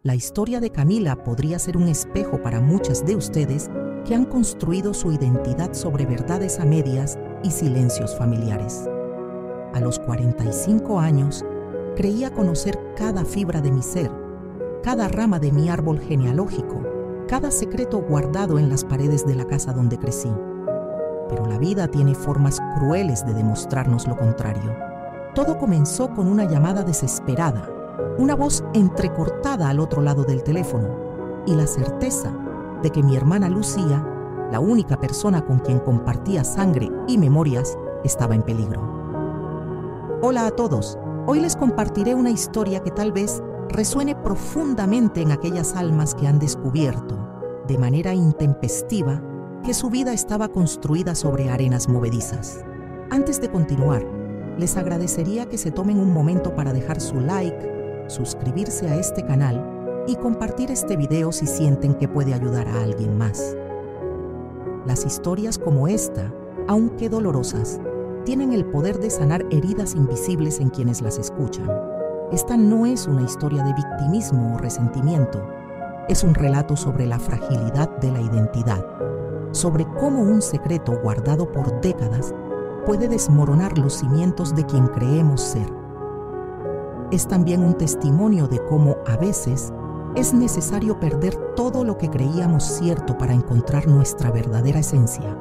La historia de Camila podría ser un espejo para muchas de ustedes que han construido su identidad sobre verdades a medias y silencios familiares. A los 45 años, creía conocer cada fibra de mi ser, cada rama de mi árbol genealógico, cada secreto guardado en las paredes de la casa donde crecí. Pero la vida tiene formas crueles de demostrarnos lo contrario. Todo comenzó con una llamada desesperada, una voz entrecortada al otro lado del teléfono y la certeza de que mi hermana Lucía, la única persona con quien compartía sangre y memorias, estaba en peligro. Hola a todos, hoy les compartiré una historia que tal vez resuene profundamente en aquellas almas que han descubierto, de manera intempestiva, que su vida estaba construida sobre arenas movedizas. Antes de continuar, les agradecería que se tomen un momento para dejar su like, suscribirse a este canal y compartir este video si sienten que puede ayudar a alguien más. Las historias como esta, aunque dolorosas, tienen el poder de sanar heridas invisibles en quienes las escuchan. Esta no es una historia de victimismo o resentimiento, es un relato sobre la fragilidad de la identidad, sobre cómo un secreto guardado por décadas puede desmoronar los cimientos de quien creemos ser. Es también un testimonio de cómo, a veces, es necesario perder todo lo que creíamos cierto para encontrar nuestra verdadera esencia.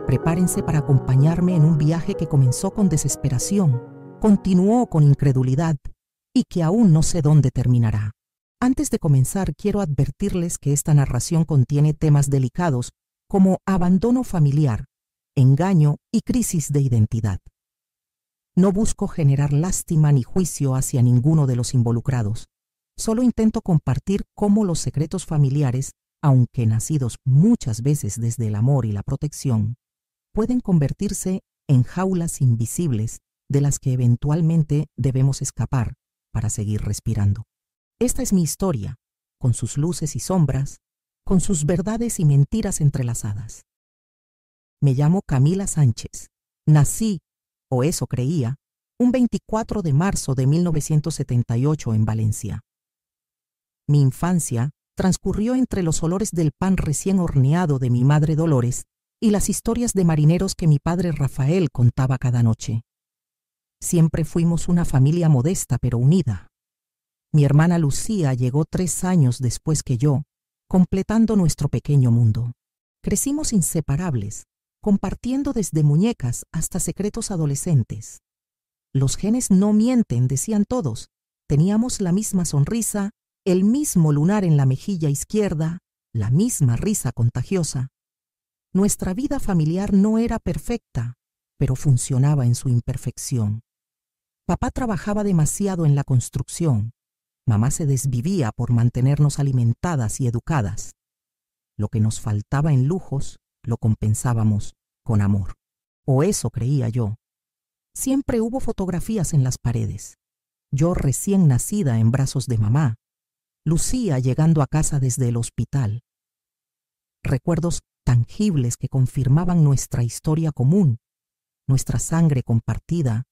Prepárense para acompañarme en un viaje que comenzó con desesperación, continuó con incredulidad y que aún no sé dónde terminará. Antes de comenzar, quiero advertirles que esta narración contiene temas delicados como abandono familiar, engaño y crisis de identidad. No busco generar lástima ni juicio hacia ninguno de los involucrados. Solo intento compartir cómo los secretos familiares, aunque nacidos muchas veces desde el amor y la protección, pueden convertirse en jaulas invisibles de las que eventualmente debemos escapar para seguir respirando. Esta es mi historia, con sus luces y sombras, con sus verdades y mentiras entrelazadas. Me llamo Camila Sánchez. Nací, o eso creía, un 24 de marzo de 1978 en Valencia. Mi infancia transcurrió entre los olores del pan recién horneado de mi madre Dolores y las historias de marineros que mi padre Rafael contaba cada noche. Siempre fuimos una familia modesta pero unida. Mi hermana Lucía llegó 3 años después que yo, completando nuestro pequeño mundo. Crecimos inseparables, compartiendo desde muñecas hasta secretos adolescentes. Los genes no mienten, decían todos. Teníamos la misma sonrisa, el mismo lunar en la mejilla izquierda, la misma risa contagiosa. Nuestra vida familiar no era perfecta, pero funcionaba en su imperfección. Papá trabajaba demasiado en la construcción. Mamá se desvivía por mantenernos alimentadas y educadas. Lo que nos faltaba en lujos, lo compensábamos con amor. O eso creía yo. Siempre hubo fotografías en las paredes. Yo recién nacida en brazos de mamá. Lucía llegando a casa desde el hospital. Recuerdos tangibles que confirmaban nuestra historia común, nuestra sangre compartida,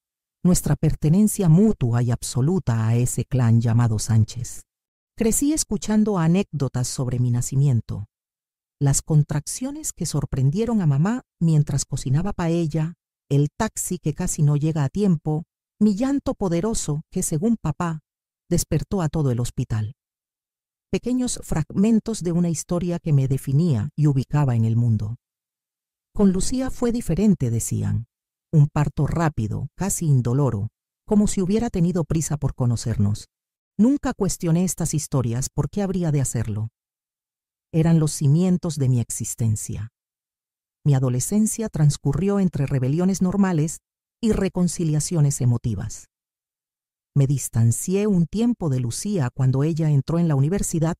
nuestra pertenencia mutua y absoluta a ese clan llamado Sánchez. Crecí escuchando anécdotas sobre mi nacimiento, las contracciones que sorprendieron a mamá mientras cocinaba paella, el taxi que casi no llega a tiempo, mi llanto poderoso que, según papá, despertó a todo el hospital. Pequeños fragmentos de una historia que me definía y ubicaba en el mundo. Con Lucía fue diferente, decían. Un parto rápido, casi indoloro, como si hubiera tenido prisa por conocernos. Nunca cuestioné estas historias, ¿por qué habría de hacerlo? Eran los cimientos de mi existencia. Mi adolescencia transcurrió entre rebeliones normales y reconciliaciones emotivas. Me distancié un tiempo de Lucía cuando ella entró en la universidad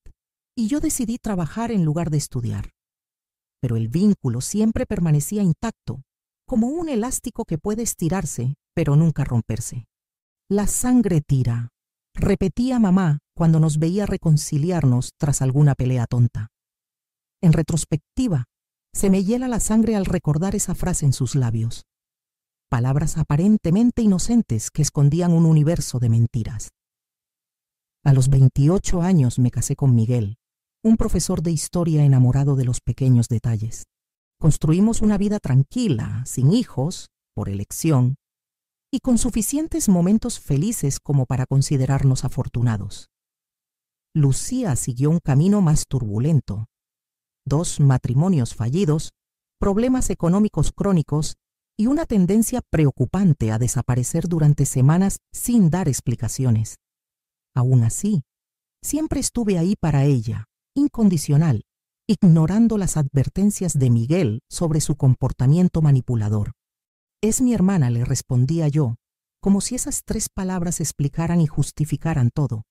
y yo decidí trabajar en lugar de estudiar. Pero el vínculo siempre permanecía intacto, como un elástico que puede estirarse, pero nunca romperse. La sangre tira, repetía mamá cuando nos veía reconciliarnos tras alguna pelea tonta. En retrospectiva, se me hiela la sangre al recordar esa frase en sus labios. Palabras aparentemente inocentes que escondían un universo de mentiras. A los 28 años me casé con Miguel, un profesor de historia enamorado de los pequeños detalles. Construimos una vida tranquila, sin hijos, por elección, y con suficientes momentos felices como para considerarnos afortunados. Lucía siguió un camino más turbulento. 2 matrimonios fallidos, problemas económicos crónicos y una tendencia preocupante a desaparecer durante semanas sin dar explicaciones. Aún así, siempre estuve ahí para ella, incondicional, ignorando las advertencias de Miguel sobre su comportamiento manipulador. Es mi hermana, le respondía yo, como si esas 3 palabras explicaran y justificaran todo.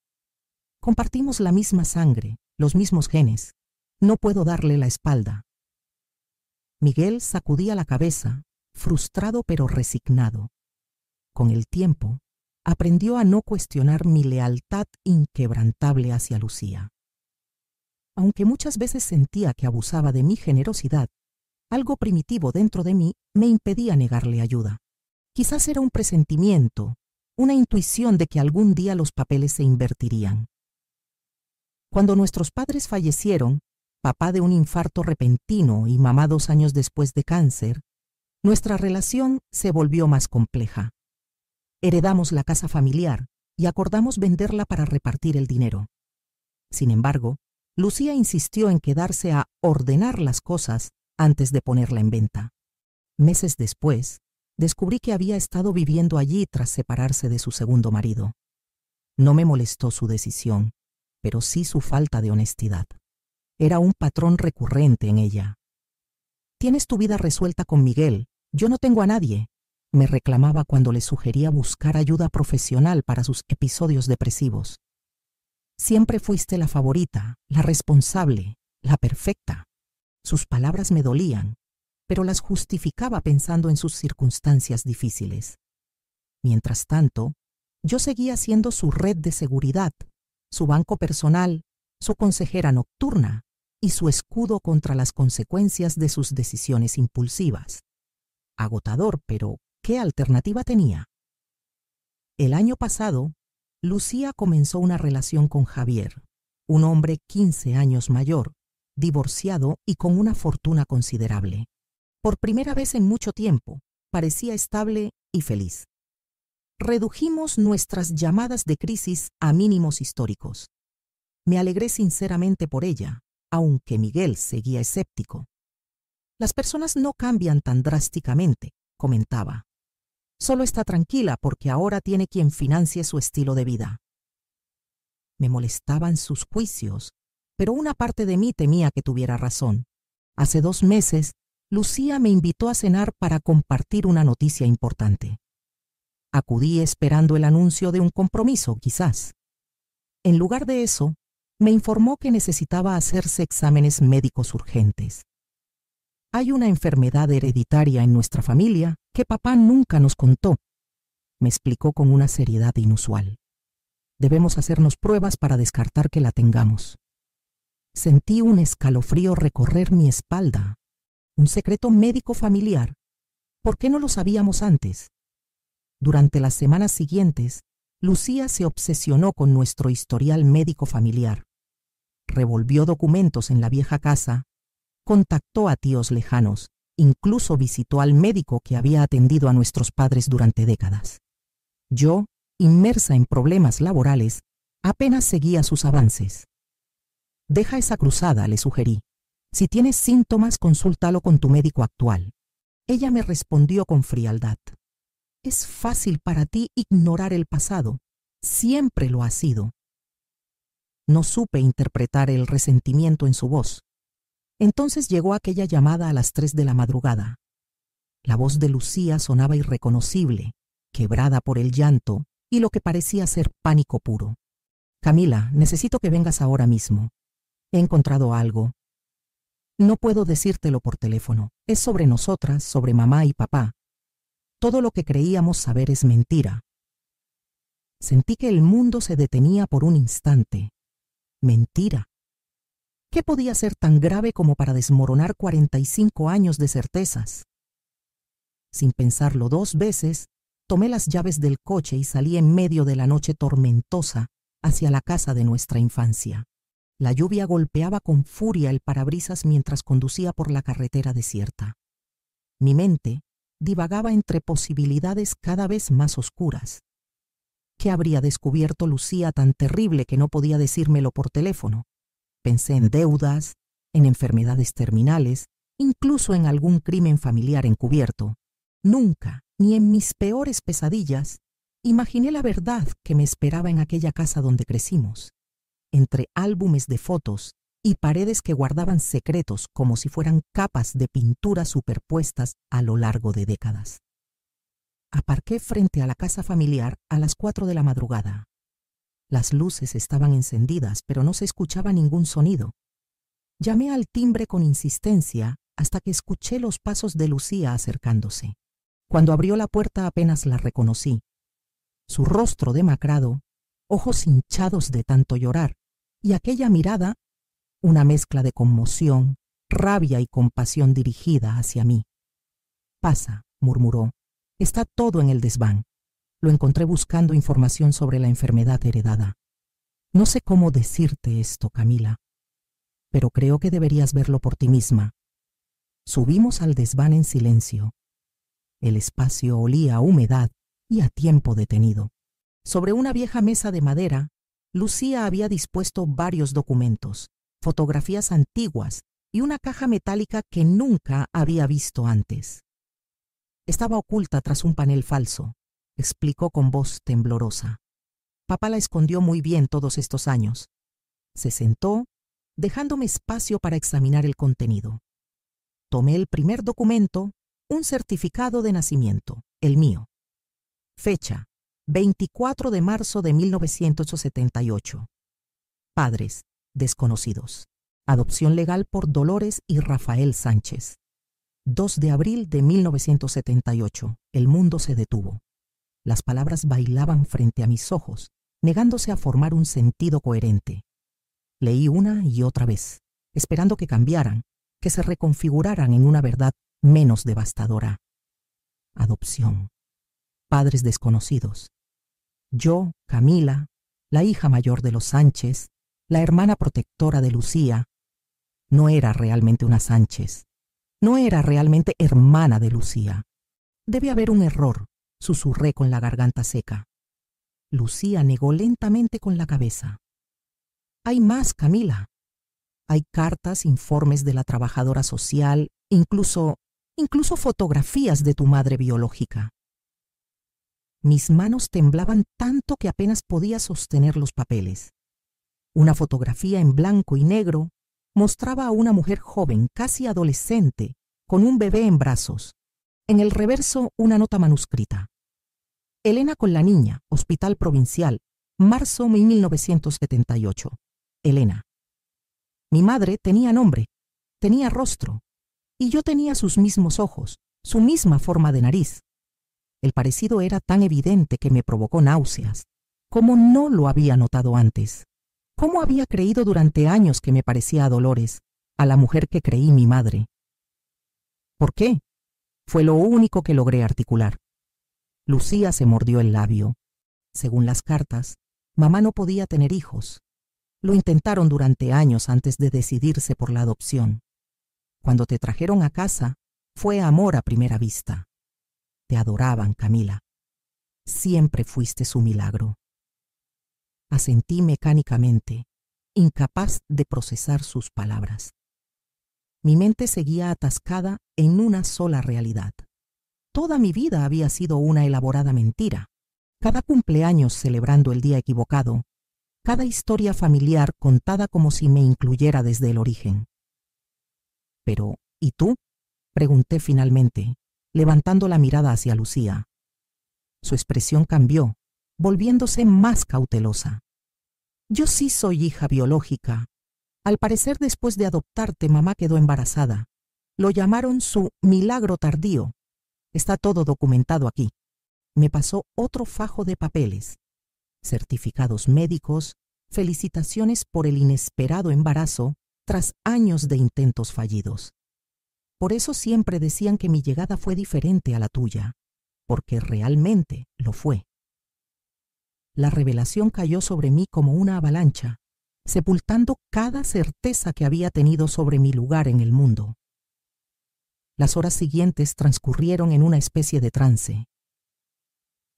Compartimos la misma sangre, los mismos genes. No puedo darle la espalda. Miguel sacudía la cabeza, frustrado pero resignado. Con el tiempo, aprendió a no cuestionar mi lealtad inquebrantable hacia Lucía. Aunque muchas veces sentía que abusaba de mi generosidad, algo primitivo dentro de mí me impedía negarle ayuda. Quizás era un presentimiento, una intuición de que algún día los papeles se invertirían. Cuando nuestros padres fallecieron, papá de un infarto repentino y mamá 2 años después de cáncer, nuestra relación se volvió más compleja. Heredamos la casa familiar y acordamos venderla para repartir el dinero. Sin embargo, Lucía insistió en quedarse a ordenar las cosas antes de ponerla en venta. Meses después, descubrí que había estado viviendo allí tras separarse de su segundo marido. No me molestó su decisión, pero sí su falta de honestidad. Era un patrón recurrente en ella. «Tienes tu vida resuelta con Miguel, yo no tengo a nadie», me reclamaba cuando le sugería buscar ayuda profesional para sus episodios depresivos. «Siempre fuiste la favorita, la responsable, la perfecta». Sus palabras me dolían, pero las justificaba pensando en sus circunstancias difíciles. Mientras tanto, yo seguía siendo su red de seguridad, su banco personal, su consejera nocturna y su escudo contra las consecuencias de sus decisiones impulsivas. Agotador, pero ¿qué alternativa tenía? El año pasado, Lucía comenzó una relación con Javier, un hombre 15 años mayor, divorciado y con una fortuna considerable. Por primera vez en mucho tiempo, parecía estable y feliz. Redujimos nuestras llamadas de crisis a mínimos históricos. Me alegré sinceramente por ella, aunque Miguel seguía escéptico. «Las personas no cambian tan drásticamente», comentaba. «Solo está tranquila porque ahora tiene quien financie su estilo de vida». Me molestaban sus juicios, pero una parte de mí temía que tuviera razón. Hace 2 meses, Lucía me invitó a cenar para compartir una noticia importante. Acudí esperando el anuncio de un compromiso, quizás. En lugar de eso, me informó que necesitaba hacerse exámenes médicos urgentes. «Hay una enfermedad hereditaria en nuestra familia que papá nunca nos contó», me explicó con una seriedad inusual. «Debemos hacernos pruebas para descartar que la tengamos». Sentí un escalofrío recorrer mi espalda. ¿Un secreto médico familiar? ¿Por qué no lo sabíamos antes? Durante las semanas siguientes, Lucía se obsesionó con nuestro historial médico familiar. Revolvió documentos en la vieja casa, contactó a tíos lejanos, incluso visitó al médico que había atendido a nuestros padres durante décadas. Yo, inmersa en problemas laborales, apenas seguía sus avances. «Deja esa cruzada», le sugerí. «Si tienes síntomas, consúltalo con tu médico actual». Ella me respondió con frialdad. «Es fácil para ti ignorar el pasado. Siempre lo ha sido». No supe interpretar el resentimiento en su voz. Entonces llegó aquella llamada a las 3 de la madrugada. La voz de Lucía sonaba irreconocible, quebrada por el llanto y lo que parecía ser pánico puro. «Camila, necesito que vengas ahora mismo. He encontrado algo. No puedo decírtelo por teléfono. Es sobre nosotras, sobre mamá y papá. Todo lo que creíamos saber es mentira». Sentí que el mundo se detenía por un instante. Mentira. ¿Qué podía ser tan grave como para desmoronar 45 años de certezas? Sin pensarlo 2 veces, tomé las llaves del coche y salí en medio de la noche tormentosa hacia la casa de nuestra infancia. La lluvia golpeaba con furia el parabrisas mientras conducía por la carretera desierta. Mi mente divagaba entre posibilidades cada vez más oscuras. ¿Qué habría descubierto Lucía tan terrible que no podía decírmelo por teléfono? Pensé en deudas, en enfermedades terminales, incluso en algún crimen familiar encubierto. Nunca, ni en mis peores pesadillas, imaginé la verdad que me esperaba en aquella casa donde crecimos, entre álbumes de fotos y paredes que guardaban secretos como si fueran capas de pintura superpuestas a lo largo de décadas. Aparqué frente a la casa familiar a las 4 de la madrugada. Las luces estaban encendidas, pero no se escuchaba ningún sonido. Llamé al timbre con insistencia hasta que escuché los pasos de Lucía acercándose. Cuando abrió la puerta apenas la reconocí. Su rostro demacrado, ojos hinchados de tanto llorar, y aquella mirada, una mezcla de conmoción, rabia y compasión dirigida hacia mí. «Pasa», murmuró. «Está todo en el desván. Lo encontré buscando información sobre la enfermedad heredada. No sé cómo decirte esto, Camila, pero creo que deberías verlo por ti misma». Subimos al desván en silencio. El espacio olía a humedad y a tiempo detenido. Sobre una vieja mesa de madera, Lucía había dispuesto varios documentos, fotografías antiguas y una caja metálica que nunca había visto antes. Estaba oculta tras un panel falso, explicó con voz temblorosa. Papá la escondió muy bien todos estos años. Se sentó, dejándome espacio para examinar el contenido. Tomé el primer documento, un certificado de nacimiento, el mío. Fecha: 24 de marzo de 1978. Padres: desconocidos. Adopción legal por Dolores y Rafael Sánchez. 2 de abril de 1978. El mundo se detuvo. Las palabras bailaban frente a mis ojos, negándose a formar un sentido coherente. Leí una y otra vez, esperando que cambiaran, que se reconfiguraran en una verdad menos devastadora. Adopción. Padres desconocidos. Yo, Camila, la hija mayor de los Sánchez, la hermana protectora de Lucía, no era realmente una Sánchez. No era realmente hermana de Lucía. Debe haber un error, susurré con la garganta seca. Lucía negó lentamente con la cabeza. Hay más, Camila. Hay cartas, informes de la trabajadora social, incluso fotografías de tu madre biológica. Mis manos temblaban tanto que apenas podía sostener los papeles. Una fotografía en blanco y negro mostraba a una mujer joven, casi adolescente, con un bebé en brazos. En el reverso, una nota manuscrita. Elena con la niña, Hospital Provincial, marzo de 1978. Elena. Mi madre tenía nombre, tenía rostro, y yo tenía sus mismos ojos, su misma forma de nariz. El parecido era tan evidente que me provocó náuseas. ¿Cómo no lo había notado antes? ¿Cómo había creído durante años que me parecía a Dolores, a la mujer que creí mi madre? ¿Por qué? Fue lo único que logré articular. Lucía se mordió el labio. Según las cartas, mamá no podía tener hijos. Lo intentaron durante años antes de decidirse por la adopción. Cuando te trajeron a casa, fue amor a primera vista. Te adoraban, Camila. Siempre fuiste su milagro. Asentí mecánicamente, incapaz de procesar sus palabras. Mi mente seguía atascada en una sola realidad. Toda mi vida había sido una elaborada mentira. Cada cumpleaños celebrando el día equivocado, cada historia familiar contada como si me incluyera desde el origen. Pero, ¿y tú?, pregunté finalmente, levantando la mirada hacia Lucía. Su expresión cambió, volviéndose más cautelosa. Yo sí soy hija biológica. Al parecer, después de adoptarte, mamá quedó embarazada. Lo llamaron su milagro tardío. Está todo documentado aquí. Me pasó otro fajo de papeles. Certificados médicos, felicitaciones por el inesperado embarazo tras años de intentos fallidos. Por eso siempre decían que mi llegada fue diferente a la tuya, porque realmente lo fue. la revelación cayó sobre mí como una avalancha, sepultando cada certeza que había tenido sobre mi lugar en el mundo. Las horas siguientes transcurrieron en una especie de trance.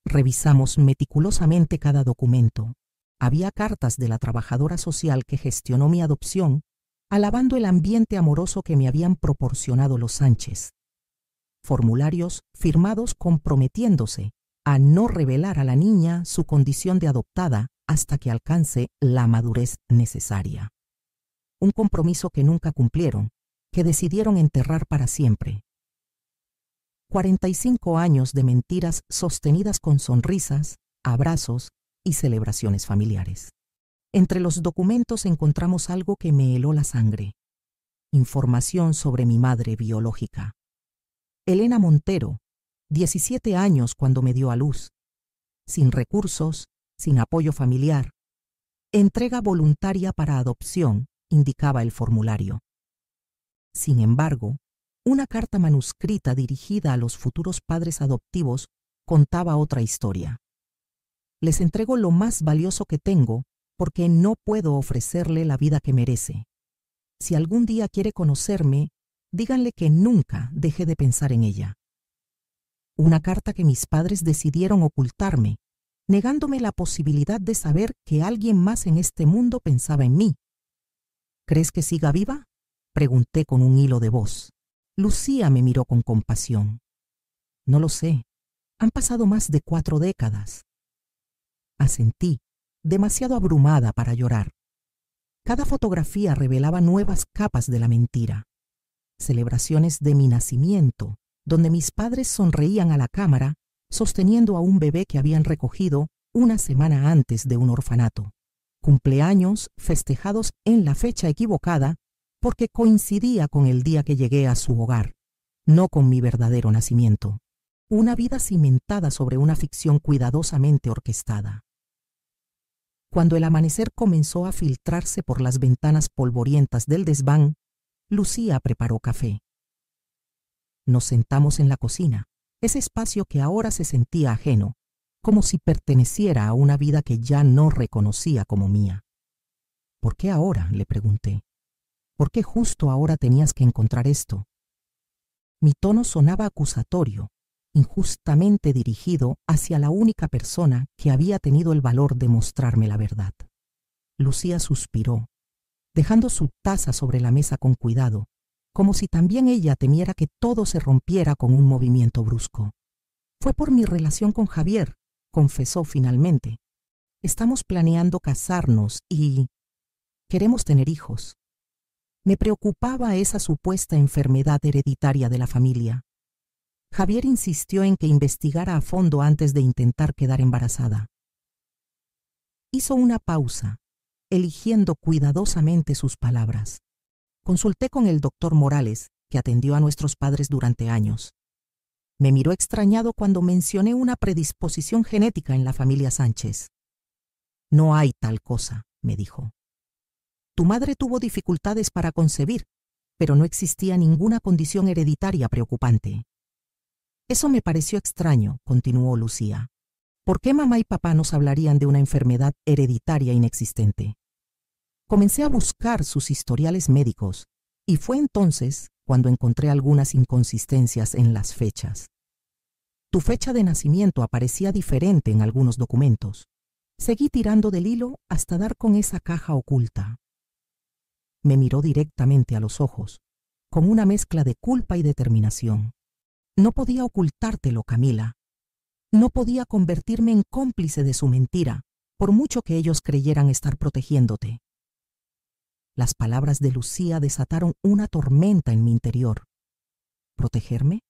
Revisamos meticulosamente cada documento. Había cartas de la trabajadora social que gestionó mi adopción, alabando el ambiente amoroso que me habían proporcionado los Sánchez. Formularios firmados comprometiéndose a no revelar a la niña su condición de adoptada hasta que alcance la madurez necesaria. Un compromiso que nunca cumplieron, que decidieron enterrar para siempre. 45 años de mentiras sostenidas con sonrisas, abrazos y celebraciones familiares. Entre los documentos encontramos algo que me heló la sangre. Información sobre mi madre biológica. Elena Montero, 17 años cuando me dio a luz. Sin recursos, sin apoyo familiar. Entrega voluntaria para adopción, indicaba el formulario. Sin embargo, una carta manuscrita dirigida a los futuros padres adoptivos contaba otra historia. Les entrego lo más valioso que tengo porque no puedo ofrecerle la vida que merece. Si algún día quiere conocerme, díganle que nunca dejé de pensar en ella. Una carta que mis padres decidieron ocultarme, negándome la posibilidad de saber que alguien más en este mundo pensaba en mí. ¿Crees que siga viva?, pregunté con un hilo de voz. Lucía me miró con compasión. No lo sé. Han pasado más de 4 décadas. Asentí, demasiado abrumada para llorar. Cada fotografía revelaba nuevas capas de la mentira. Celebraciones de mi nacimiento, donde mis padres sonreían a la cámara, sosteniendo a un bebé que habían recogido una semana antes de un orfanato. Cumpleaños festejados en la fecha equivocada porque coincidía con el día que llegué a su hogar, no con mi verdadero nacimiento. Una vida cimentada sobre una ficción cuidadosamente orquestada. Cuando el amanecer comenzó a filtrarse por las ventanas polvorientas del desván, Lucía preparó café. Nos sentamos en la cocina, ese espacio que ahora se sentía ajeno, como si perteneciera a una vida que ya no reconocía como mía. ¿Por qué ahora?, le pregunté. ¿Por qué justo ahora tenías que encontrar esto? Mi tono sonaba acusatorio, injustamente dirigido hacia la única persona que había tenido el valor de mostrarme la verdad. Lucía suspiró, dejando su taza sobre la mesa con cuidado, como si también ella temiera que todo se rompiera con un movimiento brusco. Fue por mi relación con Javier, confesó finalmente. Estamos planeando casarnos y queremos tener hijos. Me preocupaba esa supuesta enfermedad hereditaria de la familia. Javier insistió en que investigara a fondo antes de intentar quedar embarazada. Hizo una pausa, eligiendo cuidadosamente sus palabras. Consulté con el doctor Morales, que atendió a nuestros padres durante años. Me miró extrañado cuando mencioné una predisposición genética en la familia Sánchez. No hay tal cosa, me dijo. Tu madre tuvo dificultades para concebir, pero no existía ninguna condición hereditaria preocupante. Eso me pareció extraño, continuó Lucía. ¿Por qué mamá y papá nos hablarían de una enfermedad hereditaria inexistente? Comencé a buscar sus historiales médicos y fue entonces cuando encontré algunas inconsistencias en las fechas. Tu fecha de nacimiento aparecía diferente en algunos documentos. Seguí tirando del hilo hasta dar con esa caja oculta. Me miró directamente a los ojos, con una mezcla de culpa y determinación. No podía ocultártelo, Camila. No podía convertirme en cómplice de su mentira, por mucho que ellos creyeran estar protegiéndote. Las palabras de Lucía desataron una tormenta en mi interior. ¿Protegerme?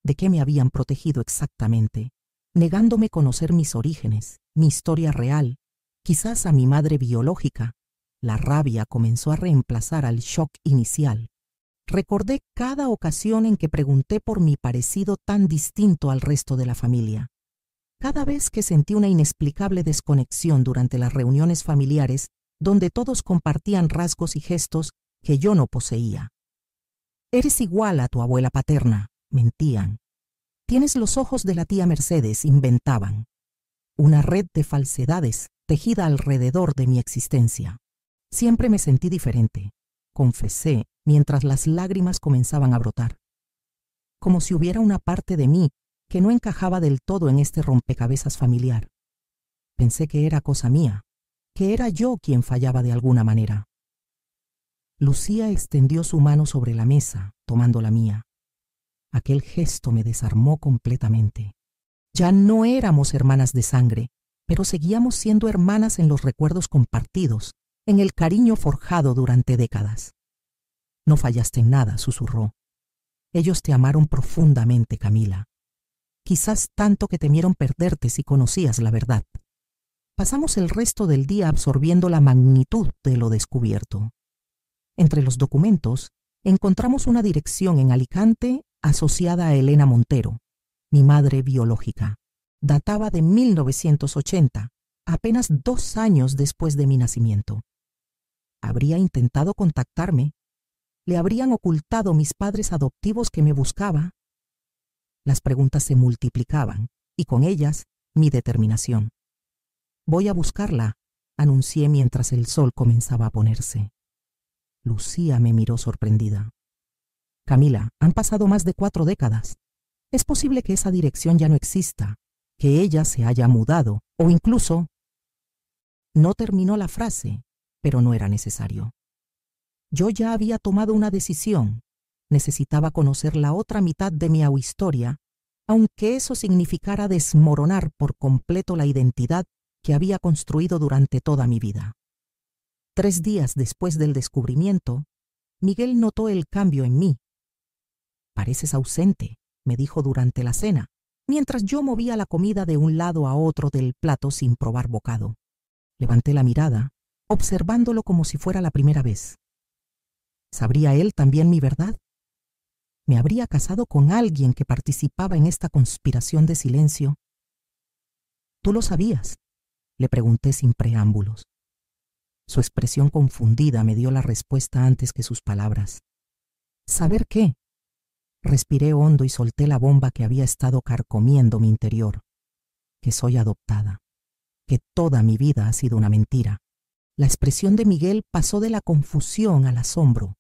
¿De qué me habían protegido exactamente? Negándome conocer mis orígenes, mi historia real, quizás a mi madre biológica. La rabia comenzó a reemplazar al shock inicial. Recordé cada ocasión en que pregunté por mi parecido tan distinto al resto de la familia. Cada vez que sentí una inexplicable desconexión durante las reuniones familiares donde todos compartían rasgos y gestos que yo no poseía. Eres igual a tu abuela paterna, mentían. Tienes los ojos de la tía Mercedes, inventaban. una red de falsedades tejida alrededor de mi existencia. Siempre me sentí diferente, confesé mientras las lágrimas comenzaban a brotar. Como si hubiera una parte de mí que no encajaba del todo en este rompecabezas familiar. Pensé que era cosa mía, que era yo quien fallaba de alguna manera. Lucía extendió su mano sobre la mesa, tomando la mía. Aquel gesto me desarmó completamente. Ya no éramos hermanas de sangre, pero seguíamos siendo hermanas en los recuerdos compartidos, en el cariño forjado durante décadas. No fallaste en nada, susurró. Ellos te amaron profundamente, Camila. Quizás tanto que temieron perderte si conocías la verdad. Pasamos el resto del día absorbiendo la magnitud de lo descubierto. Entre los documentos, encontramos una dirección en Alicante asociada a Elena Montero, mi madre biológica. Databa de 1980, apenas 2 años después de mi nacimiento. Habría intentado contactarme. ¿Le habrían ocultado mis padres adoptivos que me buscaba? Las preguntas se multiplicaban, y con ellas mi determinación. Voy a buscarla, anuncié mientras el sol comenzaba a ponerse. Lucía me miró sorprendida. Camila, han pasado más de 4 décadas. Es posible que esa dirección ya no exista, que ella se haya mudado, o incluso... No terminó la frase, pero no era necesario. Yo ya había tomado una decisión. Necesitaba conocer la otra mitad de mi historia, aunque eso significara desmoronar por completo la identidad que había construido durante toda mi vida. 3 días después del descubrimiento, Miguel notó el cambio en mí. «Pareces ausente», me dijo durante la cena, mientras yo movía la comida de un lado a otro del plato sin probar bocado. Levanté la mirada, observándolo como si fuera la primera vez. ¿Sabría él también mi verdad? ¿Me habría casado con alguien que participaba en esta conspiración de silencio? ¿Tú lo sabías?, le pregunté sin preámbulos. Su expresión confundida me dio la respuesta antes que sus palabras. ¿Saber qué? Respiré hondo y solté la bomba que había estado carcomiendo mi interior. Que soy adoptada. Que toda mi vida ha sido una mentira. La expresión de Miguel pasó de la confusión al asombro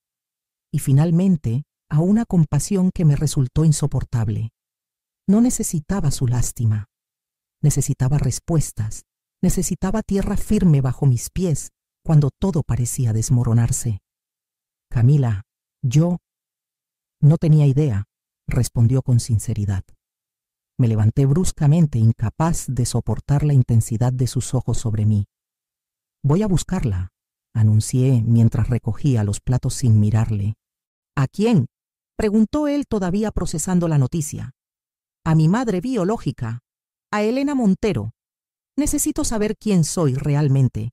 y finalmente a una compasión que me resultó insoportable. No necesitaba su lástima. Necesitaba respuestas. Necesitaba tierra firme bajo mis pies cuando todo parecía desmoronarse. Camila, yo... No tenía idea, respondió con sinceridad. Me levanté bruscamente, incapaz de soportar la intensidad de sus ojos sobre mí. Voy a buscarla, anuncié mientras recogía los platos sin mirarle. ¿A quién?, preguntó él todavía procesando la noticia. A mi madre biológica, a Elena Montero. Necesito saber quién soy realmente.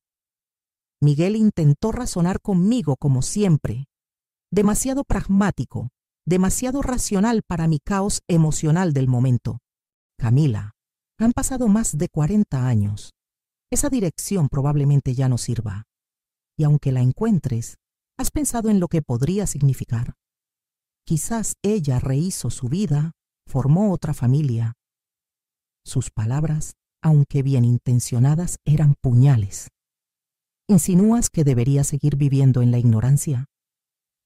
Miguel intentó razonar conmigo como siempre. Demasiado pragmático, demasiado racional para mi caos emocional del momento. Camila, han pasado más de 40 años. Esa dirección probablemente ya no sirva. Y aunque la encuentres, ¿has pensado en lo que podría significar? Quizás ella rehizo su vida, formó otra familia. Sus palabras, aunque bien intencionadas, eran puñales. ¿Insinúas que debería seguir viviendo en la ignorancia?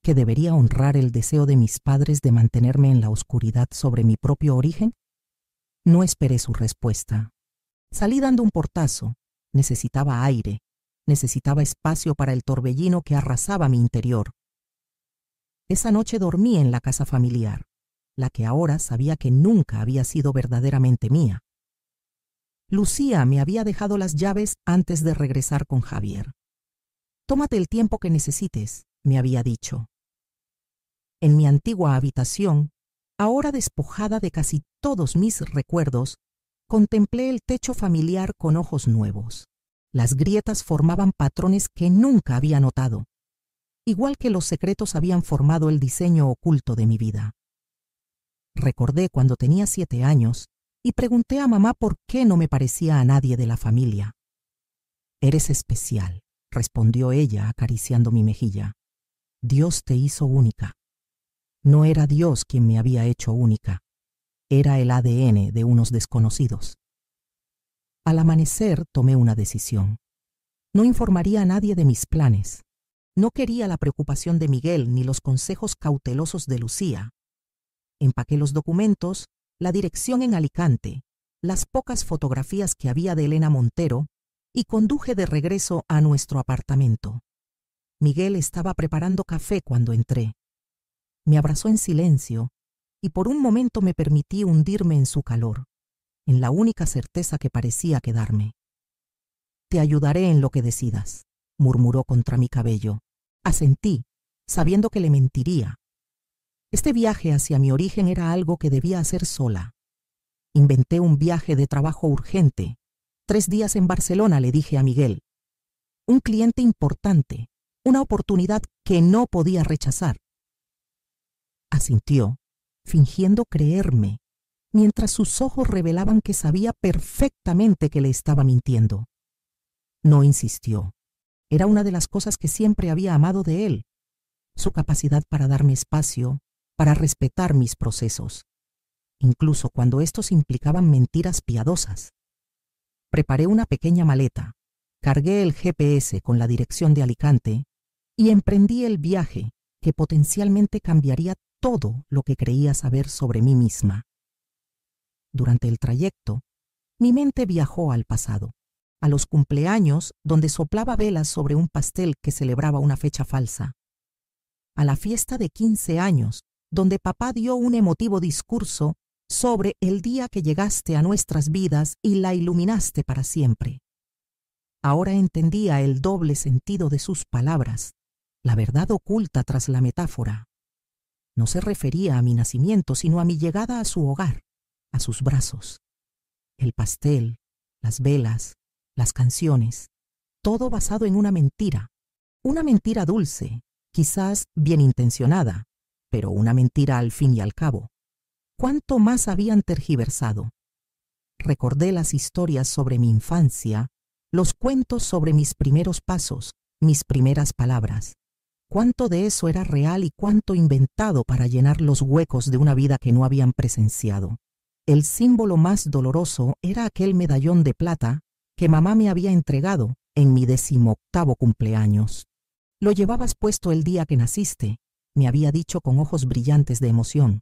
¿Que debería honrar el deseo de mis padres de mantenerme en la oscuridad sobre mi propio origen? No esperé su respuesta. Salí dando un portazo. Necesitaba aire. Necesitaba espacio para el torbellino que arrasaba mi interior. Esa noche dormí en la casa familiar, la que ahora sabía que nunca había sido verdaderamente mía. Lucía me había dejado las llaves antes de regresar con Javier. Tómate el tiempo que necesites, me había dicho. En mi antigua habitación, ahora despojada de casi todos mis recuerdos, contemplé el techo familiar con ojos nuevos. Las grietas formaban patrones que nunca había notado, igual que los secretos habían formado el diseño oculto de mi vida. Recordé cuando tenía 7 años y pregunté a mamá por qué no me parecía a nadie de la familia. «Eres especial», respondió ella acariciando mi mejilla. «Dios te hizo única». No era Dios quien me había hecho única. Era el ADN de unos desconocidos. Al amanecer tomé una decisión. No informaría a nadie de mis planes. No quería la preocupación de Miguel ni los consejos cautelosos de Lucía. Empaqué los documentos, la dirección en Alicante, las pocas fotografías que había de Elena Montero y conduje de regreso a nuestro apartamento. Miguel estaba preparando café cuando entré. Me abrazó en silencio y por un momento me permití hundirme en su calor, en la única certeza que parecía quedarme. «Te ayudaré en lo que decidas», murmuró contra mi cabello. Asentí, sabiendo que le mentiría. Este viaje hacia mi origen era algo que debía hacer sola. Inventé un viaje de trabajo urgente. 3 días en Barcelona, le dije a Miguel. Un cliente importante, una oportunidad que no podía rechazar. Asintió, fingiendo creerme, mientras sus ojos revelaban que sabía perfectamente que le estaba mintiendo. No insistió. Era una de las cosas que siempre había amado de él, su capacidad para darme espacio, para respetar mis procesos, incluso cuando estos implicaban mentiras piadosas. Preparé una pequeña maleta, cargué el GPS con la dirección de Alicante y emprendí el viaje que potencialmente cambiaría todo lo que creía saber sobre mí misma. Durante el trayecto, mi mente viajó al pasado, a los cumpleaños donde soplaba velas sobre un pastel que celebraba una fecha falsa, a la fiesta de 15 años donde papá dio un emotivo discurso sobre el día que llegaste a nuestras vidas y la iluminaste para siempre. Ahora entendía el doble sentido de sus palabras, la verdad oculta tras la metáfora. No se refería a mi nacimiento, sino a mi llegada a su hogar, a sus brazos. El pastel, las velas, las canciones, todo basado en una mentira dulce, quizás bien intencionada, pero una mentira al fin y al cabo. ¿Cuánto más habían tergiversado? Recordé las historias sobre mi infancia, los cuentos sobre mis primeros pasos, mis primeras palabras. Cuánto de eso era real y cuánto inventado para llenar los huecos de una vida que no habían presenciado. El símbolo más doloroso era aquel medallón de plata que mamá me había entregado en mi 18º cumpleaños. «Lo llevabas puesto el día que naciste», me había dicho con ojos brillantes de emoción.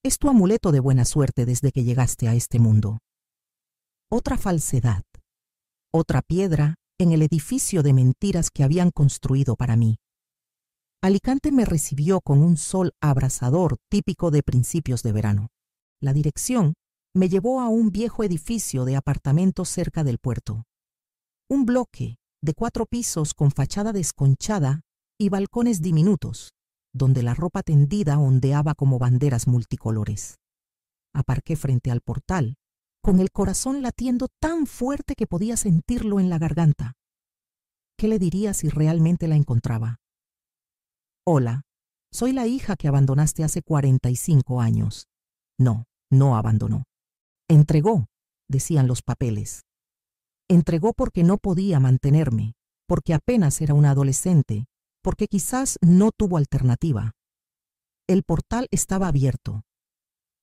«Es tu amuleto de buena suerte desde que llegaste a este mundo». Otra falsedad, otra piedra en el edificio de mentiras que habían construido para mí. Alicante me recibió con un sol abrasador típico de principios de verano. La dirección me llevó a un viejo edificio de apartamentos cerca del puerto. Un bloque de 4 pisos con fachada desconchada y balcones diminutos, donde la ropa tendida ondeaba como banderas multicolores. Aparqué frente al portal, con el corazón latiendo tan fuerte que podía sentirlo en la garganta. ¿Qué le diría si realmente la encontraba? «Hola, soy la hija que abandonaste hace 45 años». No, no abandonó. Entregó, decían los papeles. Entregó porque no podía mantenerme, porque apenas era una adolescente, porque quizás no tuvo alternativa. El portal estaba abierto.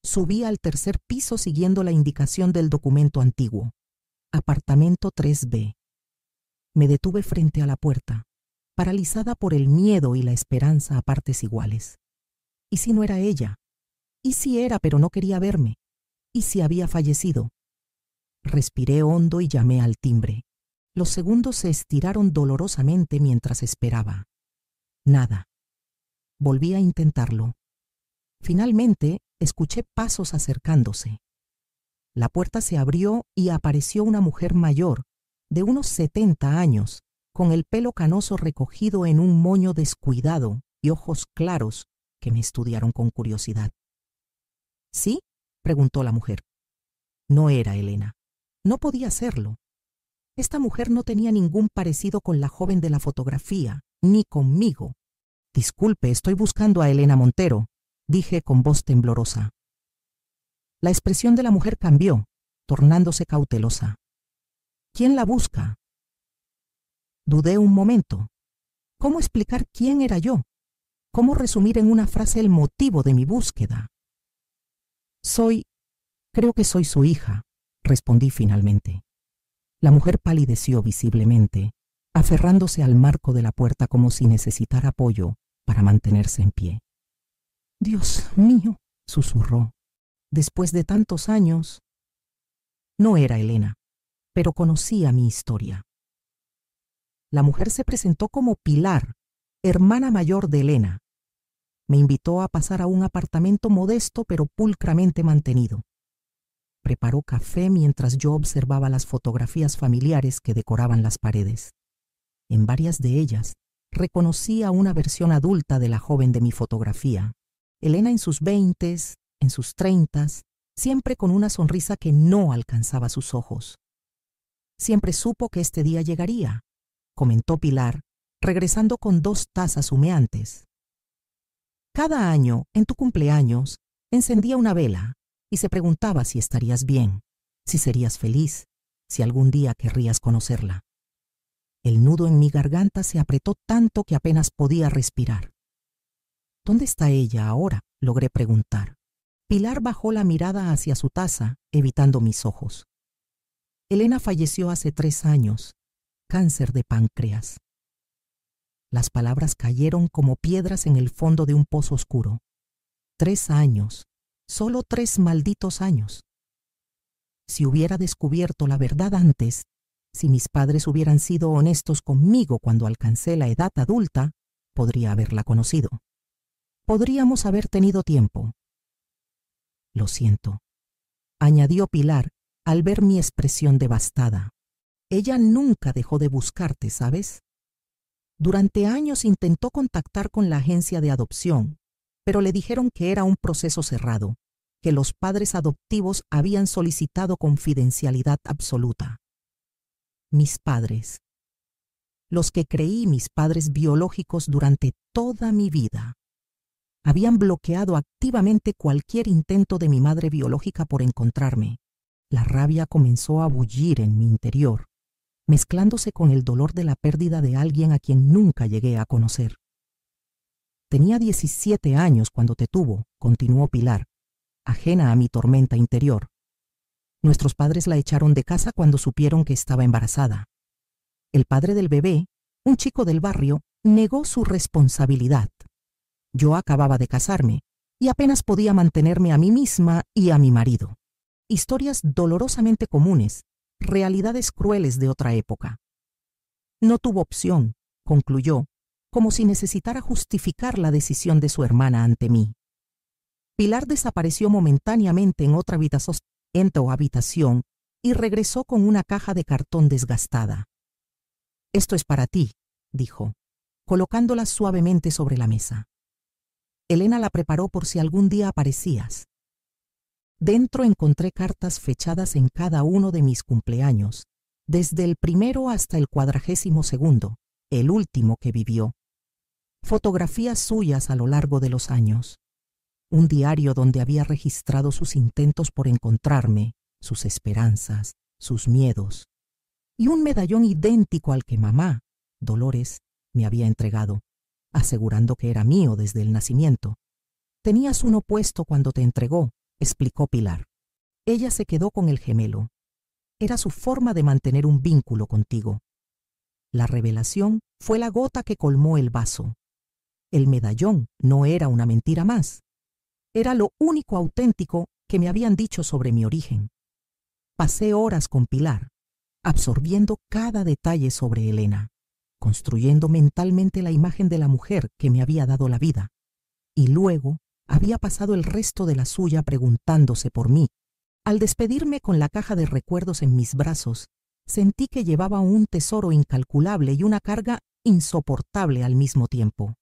Subí al 3er piso siguiendo la indicación del documento antiguo. Apartamento 3B. Me detuve frente a la puerta, paralizada por el miedo y la esperanza a partes iguales. ¿Y si no era ella? ¿Y si era pero no quería verme? ¿Y si había fallecido? Respiré hondo y llamé al timbre. Los segundos se estiraron dolorosamente mientras esperaba. Nada. Volví a intentarlo. Finalmente, escuché pasos acercándose. La puerta se abrió y apareció una mujer mayor, de unos 70 años, con el pelo canoso recogido en un moño descuidado y ojos claros que me estudiaron con curiosidad. ¿Sí?, preguntó la mujer. No era Elena. No podía serlo. Esta mujer no tenía ningún parecido con la joven de la fotografía, ni conmigo. «Disculpe, estoy buscando a Elena Montero», dije con voz temblorosa. La expresión de la mujer cambió, tornándose cautelosa. «¿Quién la busca?» Dudé un momento. ¿Cómo explicar quién era yo? ¿Cómo resumir en una frase el motivo de mi búsqueda? Creo que soy su hija», respondí finalmente. La mujer palideció visiblemente, aferrándose al marco de la puerta como si necesitara apoyo para mantenerse en pie. «Dios mío», susurró, «después de tantos años». No era Elena, pero conocía mi historia. La mujer se presentó como Pilar, hermana mayor de Elena. Me invitó a pasar a un apartamento modesto pero pulcramente mantenido. Preparó café mientras yo observaba las fotografías familiares que decoraban las paredes. En varias de ellas reconocía una versión adulta de la joven de mi fotografía. Elena en sus 20s, en sus 30s, siempre con una sonrisa que no alcanzaba sus ojos. «Siempre supo que este día llegaría», comentó Pilar, regresando con 2 tazas humeantes. «Cada año, en tu cumpleaños, encendía una vela y se preguntaba si estarías bien, si serías feliz, si algún día querrías conocerla». El nudo en mi garganta se apretó tanto que apenas podía respirar. «¿Dónde está ella ahora?», logré preguntar. Pilar bajó la mirada hacia su taza, evitando mis ojos. «Elena falleció hace 3 años, cáncer de páncreas». Las palabras cayeron como piedras en el fondo de un pozo oscuro. 3 años, solo 3 malditos años. Si hubiera descubierto la verdad antes, si mis padres hubieran sido honestos conmigo cuando alcancé la edad adulta, podría haberla conocido. Podríamos haber tenido tiempo. «Lo siento», añadió Pilar al ver mi expresión devastada. «Ella nunca dejó de buscarte, ¿sabes? Durante años intentó contactar con la agencia de adopción, pero le dijeron que era un proceso cerrado, que los padres adoptivos habían solicitado confidencialidad absoluta. Mis padres, los que creí mis padres biológicos durante toda mi vida, habían bloqueado activamente cualquier intento de mi madre biológica por encontrarme. La rabia comenzó a bullir en mi interior, mezclándose con el dolor de la pérdida de alguien a quien nunca llegué a conocer. Tenía 17 años cuando te tuvo», continuó Pilar, ajena a mi tormenta interior. «Nuestros padres la echaron de casa cuando supieron que estaba embarazada. El padre del bebé, un chico del barrio, negó su responsabilidad. Yo acababa de casarme y apenas podía mantenerme a mí misma y a mi marido. Historias dolorosamente comunes, realidades crueles de otra época. No tuvo opción», concluyó, como si necesitara justificar la decisión de su hermana ante mí. Pilar desapareció momentáneamente en otra habitación y regresó con una caja de cartón desgastada. «Esto es para ti», dijo, colocándola suavemente sobre la mesa. «Elena la preparó por si algún día aparecías». Dentro encontré cartas fechadas en cada uno de mis cumpleaños, desde el primero hasta el 42º, el último que vivió. Fotografías suyas a lo largo de los años. Un diario donde había registrado sus intentos por encontrarme, sus esperanzas, sus miedos. Y un medallón idéntico al que mamá, Dolores, me había entregado, asegurando que era mío desde el nacimiento. «Tenías uno puesto cuando te entregó», explicó Pilar. «Ella se quedó con el gemelo. Era su forma de mantener un vínculo contigo. La revelación fue la gota que colmó el vaso. El medallón no era una mentira más. Era lo único auténtico que me habían dicho sobre mi origen. Pasé horas con Pilar, absorbiendo cada detalle sobre Elena, construyendo mentalmente la imagen de la mujer que me había dado la vida, y luego había pasado el resto de la suya preguntándose por mí. Al despedirme con la caja de recuerdos en mis brazos, sentí que llevaba un tesoro incalculable y una carga insoportable al mismo tiempo.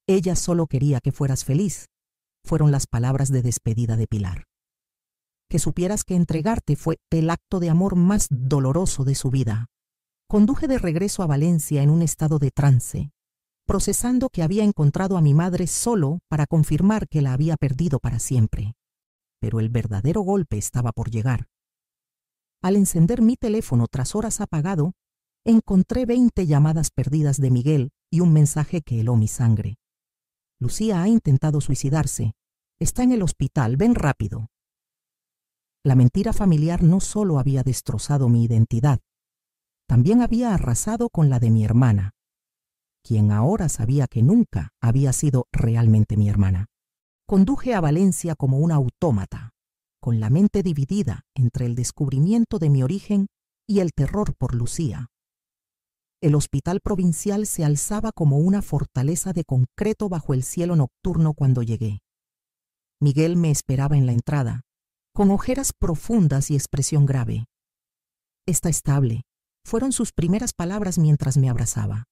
«Ella solo quería que fueras feliz», fueron las palabras de despedida de Pilar. «Que supieras que entregarte fue el acto de amor más doloroso de su vida». Conduje de regreso a Valencia en un estado de trance, procesando que había encontrado a mi madre solo para confirmar que la había perdido para siempre. Pero el verdadero golpe estaba por llegar. Al encender mi teléfono tras horas apagado, encontré 20 llamadas perdidas de Miguel y un mensaje que heló mi sangre. «Lucía ha intentado suicidarse. Está en el hospital, ven rápido». La mentira familiar no solo había destrozado mi identidad, también había arrasado con la de mi hermana, quien ahora sabía que nunca había sido realmente mi hermana. Conduje a Valencia como un autómata, con la mente dividida entre el descubrimiento de mi origen y el terror por Lucía. El hospital provincial se alzaba como una fortaleza de concreto bajo el cielo nocturno cuando llegué. Miguel me esperaba en la entrada, con ojeras profundas y expresión grave. «Está estable», fueron sus primeras palabras mientras me abrazaba.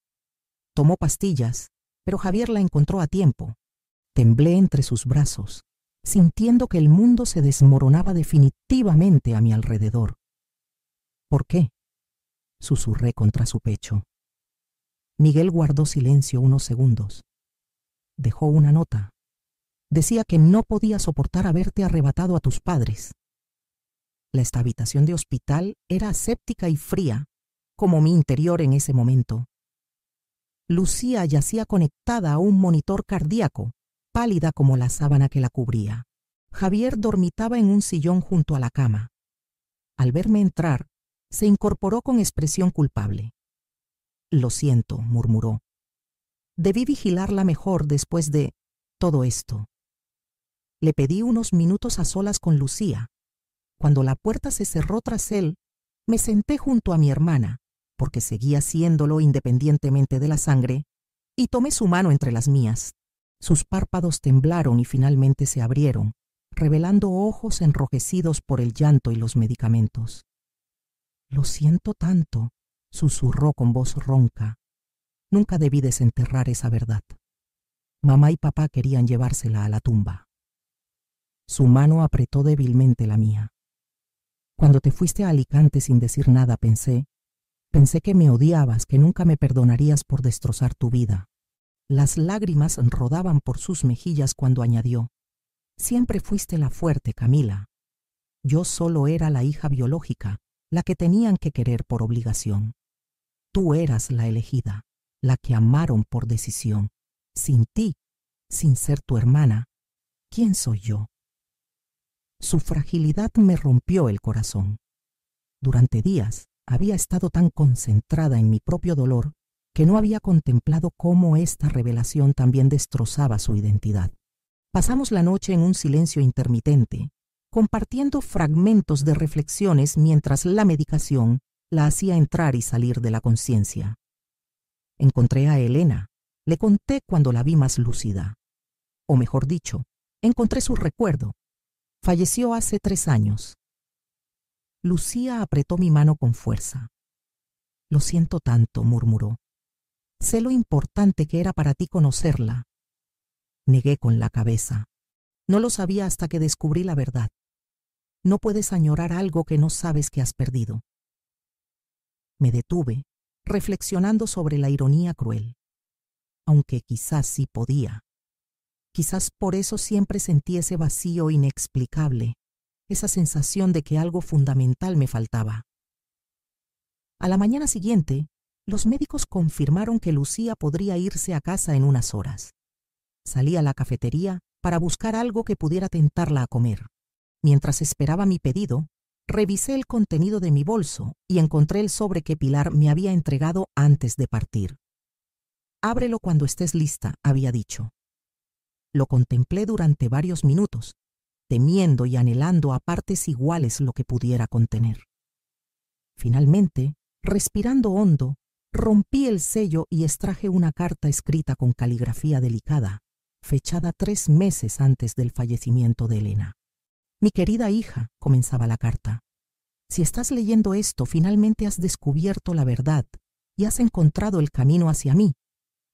Tomó pastillas, pero Javier la encontró a tiempo. Temblé entre sus brazos, sintiendo que el mundo se desmoronaba definitivamente a mi alrededor. «¿Por qué?», susurré contra su pecho. Miguel guardó silencio unos segundos. Dejó una nota. Decía que no podía soportar haberte arrebatado a tus padres. Esta habitación de hospital era aséptica y fría, como mi interior en ese momento. Lucía yacía conectada a un monitor cardíaco, pálida como la sábana que la cubría. Javier dormitaba en un sillón junto a la cama. Al verme entrar, se incorporó con expresión culpable. «Lo siento», murmuró. «Debí vigilarla mejor después de todo esto». Le pedí unos minutos a solas con Lucía. Cuando la puerta se cerró tras él, me senté junto a mi hermana, porque seguía haciéndolo independientemente de la sangre, y tomé su mano entre las mías. Sus párpados temblaron y finalmente se abrieron, revelando ojos enrojecidos por el llanto y los medicamentos. «Lo siento tanto», susurró con voz ronca. «Nunca debí desenterrar esa verdad. Mamá y papá querían llevársela a la tumba». Su mano apretó débilmente la mía. «Cuando te fuiste a Alicante sin decir nada pensé que me odiabas, que nunca me perdonarías por destrozar tu vida». Las lágrimas rodaban por sus mejillas cuando añadió: «Siempre fuiste la fuerte, Camila. Yo solo era la hija biológica, la que tenían que querer por obligación. Tú eras la elegida, la que amaron por decisión. Sin ti, sin ser tu hermana, ¿quién soy yo?». Su fragilidad me rompió el corazón. Durante días había estado tan concentrada en mi propio dolor que no había contemplado cómo esta revelación también destrozaba su identidad. Pasamos la noche en un silencio intermitente, compartiendo fragmentos de reflexiones mientras la medicación la hacía entrar y salir de la conciencia. Encontré a Elena. Le conté cuando la vi más lúcida. O mejor dicho, encontré su recuerdo. Falleció hace 3 años. Lucía apretó mi mano con fuerza. «Lo siento tanto», murmuró. «Sé lo importante que era para ti conocerla». Negué con la cabeza. No lo sabía hasta que descubrí la verdad. No puedes añorar algo que no sabes que has perdido. Me detuve, reflexionando sobre la ironía cruel. Aunque quizás sí podía. Quizás por eso siempre sentí ese vacío inexplicable, esa sensación de que algo fundamental me faltaba. A la mañana siguiente, los médicos confirmaron que Lucía podría irse a casa en unas horas. Salí a la cafetería para buscar algo que pudiera tentarla a comer. Mientras esperaba mi pedido, revisé el contenido de mi bolso y encontré el sobre que Pilar me había entregado antes de partir. «Ábrelo cuando estés lista», había dicho. Lo contemplé durante varios minutos, temiendo y anhelando a partes iguales lo que pudiera contener. Finalmente, respirando hondo, rompí el sello y extraje una carta escrita con caligrafía delicada, fechada 3 meses antes del fallecimiento de Elena. «Mi querida hija», comenzaba la carta, «si estás leyendo esto, finalmente has descubierto la verdad y has encontrado el camino hacia mí,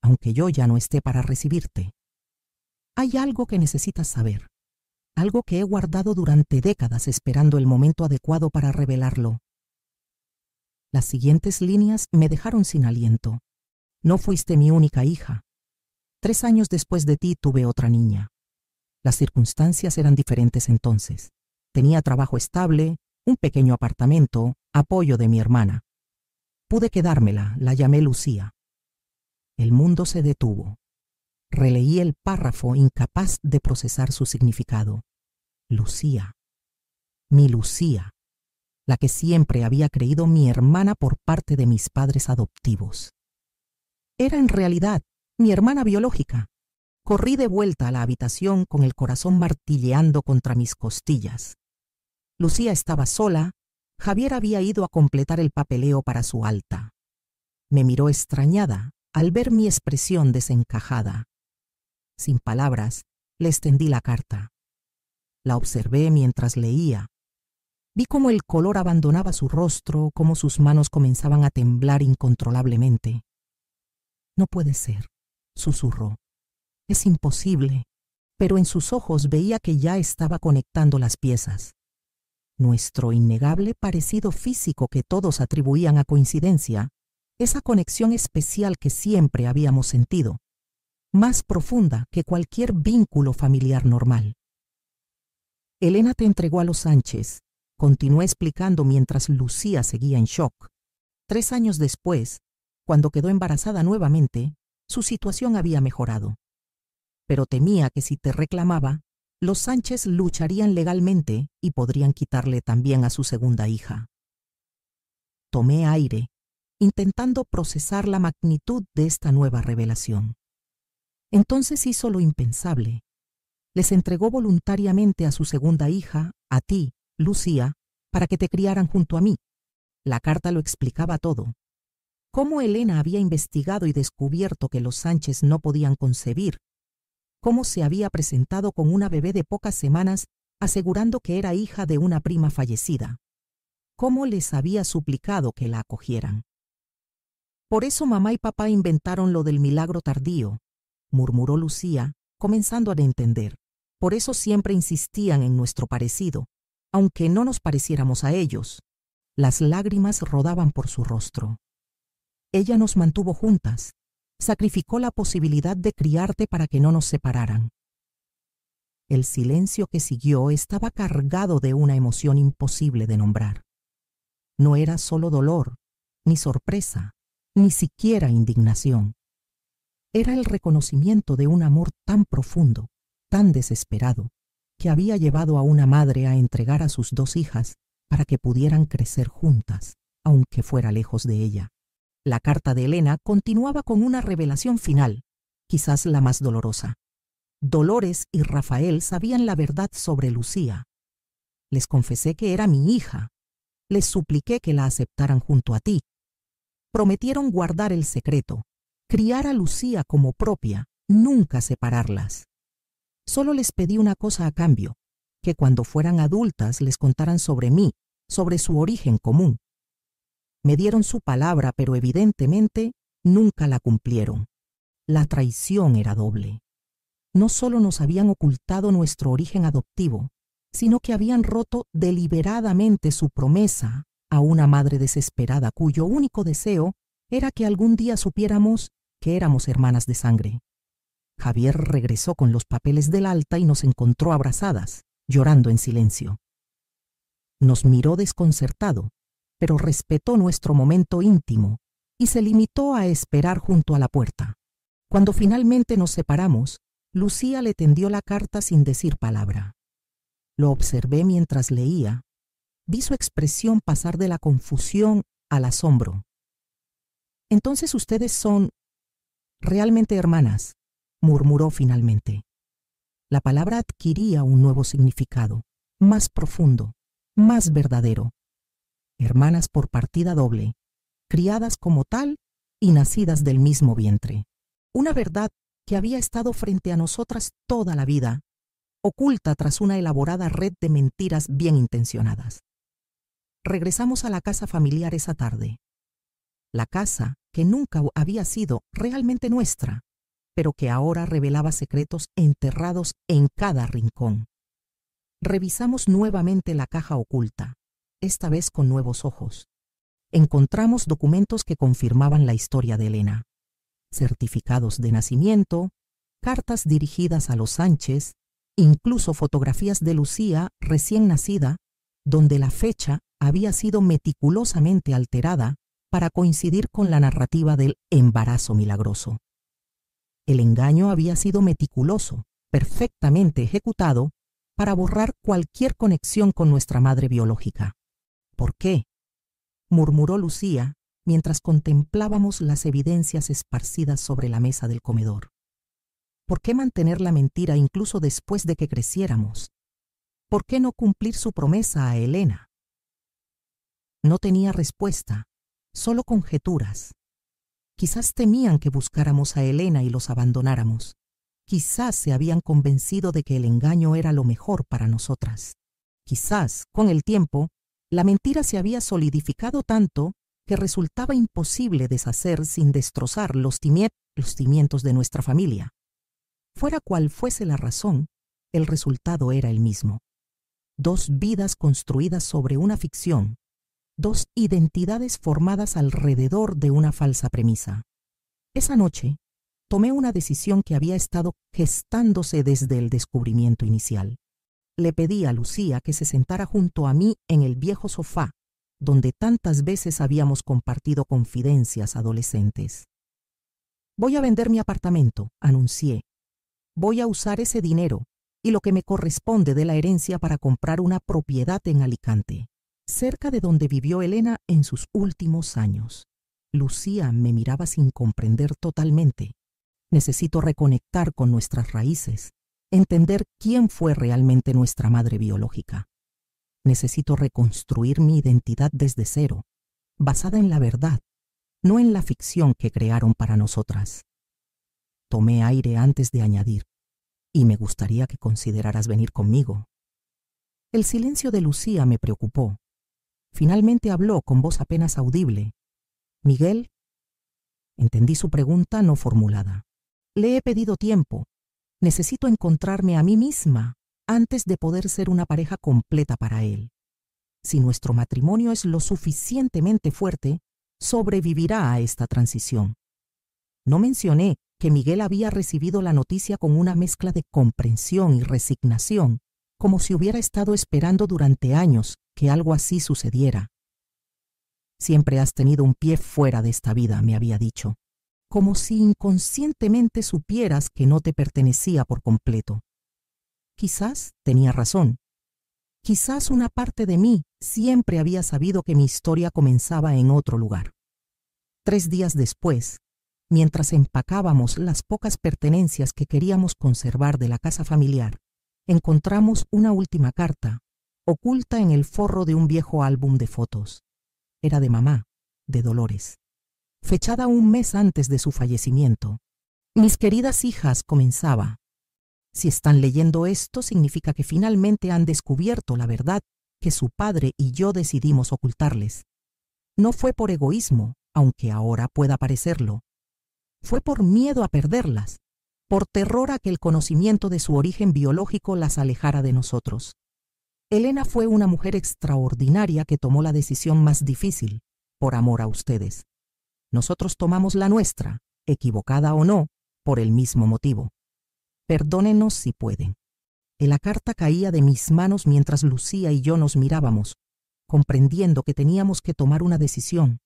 aunque yo ya no esté para recibirte. Hay algo que necesitas saber, algo que he guardado durante décadas esperando el momento adecuado para revelarlo». Las siguientes líneas me dejaron sin aliento. «No fuiste mi única hija. 3 años después de ti tuve otra niña. Las circunstancias eran diferentes entonces. Tenía trabajo estable, un pequeño apartamento, apoyo de mi hermana. Pude quedármela, la llamé Lucía». El mundo se detuvo. Releí el párrafo incapaz de procesar su significado. Lucía. Mi Lucía, la que siempre había creído mi hermana por parte de mis padres adoptivos. Era en realidad mi hermana biológica. Corrí de vuelta a la habitación con el corazón martilleando contra mis costillas. Lucía estaba sola. Javier había ido a completar el papeleo para su alta. Me miró extrañada al ver mi expresión desencajada. Sin palabras, le extendí la carta. La observé mientras leía. Vi cómo el color abandonaba su rostro, cómo sus manos comenzaban a temblar incontrolablemente. «No puede ser», susurró. «Es imposible», pero en sus ojos veía que ya estaba conectando las piezas. Nuestro innegable parecido físico que todos atribuían a coincidencia, esa conexión especial que siempre habíamos sentido, más profunda que cualquier vínculo familiar normal. «Elena te entregó a los Sánchez», continué explicando mientras Lucía seguía en shock. 3 años después, cuando quedó embarazada nuevamente, su situación había mejorado. Pero temía que si te reclamaba, los Sánchez lucharían legalmente y podrían quitarle también a su segunda hija. Tomé aire, intentando procesar la magnitud de esta nueva revelación. Entonces hizo lo impensable. Les entregó voluntariamente a su segunda hija, a ti, Lucía, para que te criaran junto a mí. La carta lo explicaba todo. Cómo Elena había investigado y descubierto que los Sánchez no podían concebir. Cómo se había presentado con una bebé de pocas semanas asegurando que era hija de una prima fallecida. Cómo les había suplicado que la acogieran. Por eso mamá y papá inventaron lo del milagro tardío, murmuró Lucía, comenzando a entender. Por eso siempre insistían en nuestro parecido, aunque no nos pareciéramos a ellos. Las lágrimas rodaban por su rostro. Ella nos mantuvo juntas, sacrificó la posibilidad de criarte para que no nos separaran. El silencio que siguió estaba cargado de una emoción imposible de nombrar. No era solo dolor, ni sorpresa, ni siquiera indignación. Era el reconocimiento de un amor tan profundo, tan desesperado, que había llevado a una madre a entregar a sus 2 hijas para que pudieran crecer juntas, aunque fuera lejos de ella. La carta de Elena continuaba con una revelación final, quizás la más dolorosa. Dolores y Rafael sabían la verdad sobre Lucía. Les confesé que era mi hija. Les supliqué que la aceptaran junto a ti. Prometieron guardar el secreto, criar a Lucía como propia, nunca separarlas. Solo les pedí una cosa a cambio, que cuando fueran adultas les contaran sobre mí, sobre su origen común. Me dieron su palabra, pero evidentemente nunca la cumplieron. La traición era doble. No solo nos habían ocultado nuestro origen adoptivo, sino que habían roto deliberadamente su promesa a una madre desesperada cuyo único deseo era que algún día supiéramos que éramos hermanas de sangre. Javier regresó con los papeles del alta y nos encontró abrazadas, llorando en silencio. Nos miró desconcertado, pero respetó nuestro momento íntimo y se limitó a esperar junto a la puerta. Cuando finalmente nos separamos, Lucía le tendió la carta sin decir palabra. Lo observé mientras leía. Vi su expresión pasar de la confusión al asombro. «Entonces ustedes son realmente hermanas», murmuró finalmente. La palabra adquiría un nuevo significado, más profundo, más verdadero. Hermanas por partida doble, criadas como tal y nacidas del mismo vientre. Una verdad que había estado frente a nosotras toda la vida, oculta tras una elaborada red de mentiras bien intencionadas. Regresamos a la casa familiar esa tarde. La casa que nunca había sido realmente nuestra, pero que ahora revelaba secretos enterrados en cada rincón. Revisamos nuevamente la caja oculta, esta vez con nuevos ojos. Encontramos documentos que confirmaban la historia de Elena. Certificados de nacimiento, cartas dirigidas a los Sánchez, incluso fotografías de Lucía recién nacida, donde la fecha había sido meticulosamente alterada para coincidir con la narrativa del embarazo milagroso. El engaño había sido meticuloso, perfectamente ejecutado, para borrar cualquier conexión con nuestra madre biológica. ¿Por qué?, murmuró Lucía mientras contemplábamos las evidencias esparcidas sobre la mesa del comedor. ¿Por qué mantener la mentira incluso después de que creciéramos? ¿Por qué no cumplir su promesa a Elena? No tenía respuesta, solo conjeturas. Quizás temían que buscáramos a Elena y los abandonáramos. Quizás se habían convencido de que el engaño era lo mejor para nosotras. Quizás, con el tiempo, la mentira se había solidificado tanto que resultaba imposible deshacer sin destrozar los cimientos de nuestra familia. Fuera cual fuese la razón, el resultado era el mismo. 2 vidas construidas sobre una ficción, 2 identidades formadas alrededor de una falsa premisa. Esa noche, tomé una decisión que había estado gestándose desde el descubrimiento inicial. Le pedí a Lucía que se sentara junto a mí en el viejo sofá, donde tantas veces habíamos compartido confidencias adolescentes. «Voy a vender mi apartamento», anuncié. «Voy a usar ese dinero y lo que me corresponde de la herencia para comprar una propiedad en Alicante, cerca de donde vivió Elena en sus últimos años». Lucía me miraba sin comprender totalmente. Necesito reconectar con nuestras raíces, entender quién fue realmente nuestra madre biológica. Necesito reconstruir mi identidad desde cero, basada en la verdad, no en la ficción que crearon para nosotras. Tomé aire antes de añadir, y me gustaría que consideraras venir conmigo. El silencio de Lucía me preocupó. Finalmente habló con voz apenas audible. «¿Miguel?». Entendí su pregunta no formulada. «Le he pedido tiempo. Necesito encontrarme a mí misma antes de poder ser una pareja completa para él. Si nuestro matrimonio es lo suficientemente fuerte, sobrevivirá a esta transición». No mencioné que Miguel había recibido la noticia con una mezcla de comprensión y resignación, como si hubiera estado esperando durante años que algo así sucediera. «Siempre has tenido un pie fuera de esta vida», me había dicho, como si inconscientemente supieras que no te pertenecía por completo. Quizás tenía razón. Quizás una parte de mí siempre había sabido que mi historia comenzaba en otro lugar. 3 días después, mientras empacábamos las pocas pertenencias que queríamos conservar de la casa familiar, encontramos una última carta, oculta en el forro de un viejo álbum de fotos. Era de mamá, de Dolores, fechada 1 mes antes de su fallecimiento. «Mis queridas hijas», comenzaba. «Si están leyendo esto, significa que finalmente han descubierto la verdad que su padre y yo decidimos ocultarles. No fue por egoísmo, aunque ahora pueda parecerlo. Fue por miedo a perderlas, por terror a que el conocimiento de su origen biológico las alejara de nosotros. Elena fue una mujer extraordinaria que tomó la decisión más difícil, por amor a ustedes. Nosotros tomamos la nuestra, equivocada o no, por el mismo motivo. Perdónenos si pueden». La carta caía de mis manos mientras Lucía y yo nos mirábamos, comprendiendo que teníamos que tomar una decisión: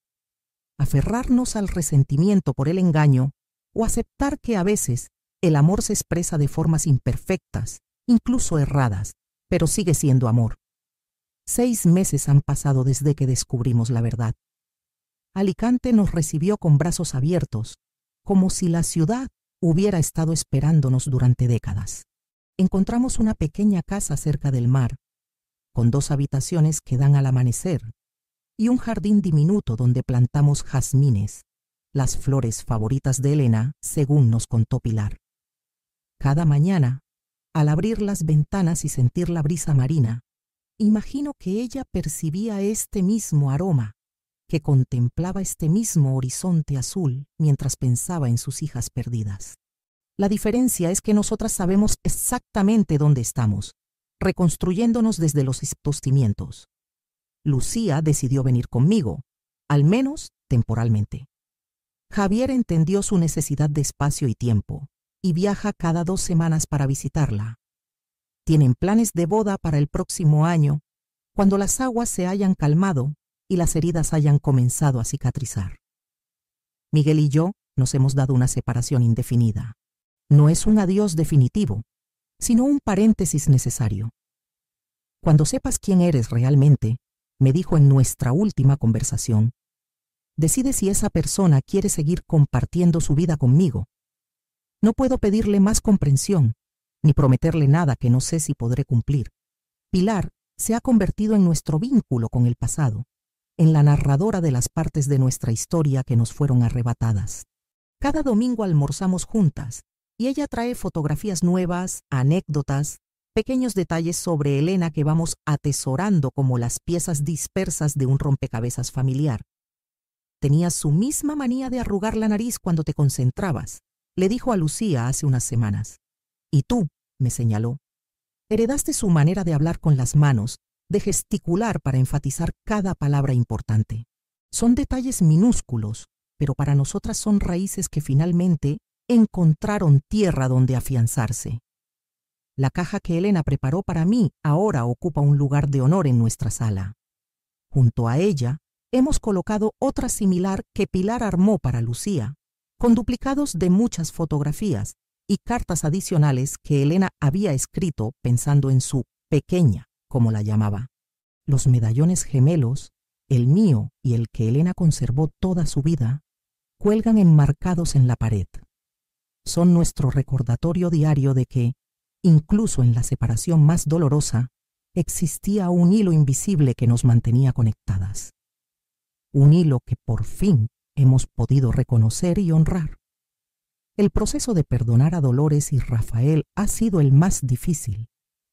aferrarnos al resentimiento por el engaño o aceptar que a veces el amor se expresa de formas imperfectas, incluso erradas, pero sigue siendo amor. 6 meses han pasado desde que descubrimos la verdad. Alicante nos recibió con brazos abiertos, como si la ciudad hubiera estado esperándonos durante décadas. Encontramos una pequeña casa cerca del mar, con 2 habitaciones que dan al amanecer, y un jardín diminuto donde plantamos jazmines, las flores favoritas de Elena, según nos contó Pilar. Cada mañana, al abrir las ventanas y sentir la brisa marina, imagino que ella percibía este mismo aroma, que contemplaba este mismo horizonte azul mientras pensaba en sus hijas perdidas. La diferencia es que nosotras sabemos exactamente dónde estamos, reconstruyéndonos desde los cimientos. Lucía decidió venir conmigo, al menos temporalmente. Javier entendió su necesidad de espacio y tiempo, y viaja cada 2 semanas para visitarla. Tienen planes de boda para el próximo año, cuando las aguas se hayan calmado y las heridas hayan comenzado a cicatrizar. Miguel y yo nos hemos dado una separación indefinida. No es un adiós definitivo, sino un paréntesis necesario. Cuando sepas quién eres realmente, me dijo en nuestra última conversación, decide si esa persona quiere seguir compartiendo su vida conmigo. No puedo pedirle más comprensión, ni prometerle nada que no sé si podré cumplir. Pilar se ha convertido en nuestro vínculo con el pasado, en la narradora de las partes de nuestra historia que nos fueron arrebatadas. Cada domingo almorzamos juntas, y ella trae fotografías nuevas, anécdotas, pequeños detalles sobre Elena que vamos atesorando como las piezas dispersas de un rompecabezas familiar. Tenías su misma manía de arrugar la nariz cuando te concentrabas, le dijo a Lucía hace unas semanas. Y tú, me señaló, heredaste su manera de hablar con las manos, de gesticular para enfatizar cada palabra importante. Son detalles minúsculos, pero para nosotras son raíces que finalmente encontraron tierra donde afianzarse. La caja que Elena preparó para mí ahora ocupa un lugar de honor en nuestra sala. Junto a ella, hemos colocado otra similar que Pilar armó para Lucía, con duplicados de muchas fotografías y cartas adicionales que Elena había escrito pensando en su pequeña, como la llamaba. Los medallones gemelos, el mío y el que Elena conservó toda su vida, cuelgan enmarcados en la pared. Son nuestro recordatorio diario de que, incluso en la separación más dolorosa, existía un hilo invisible que nos mantenía conectadas. Un hilo que por fin hemos podido reconocer y honrar. El proceso de perdonar a Dolores y Rafael ha sido el más difícil.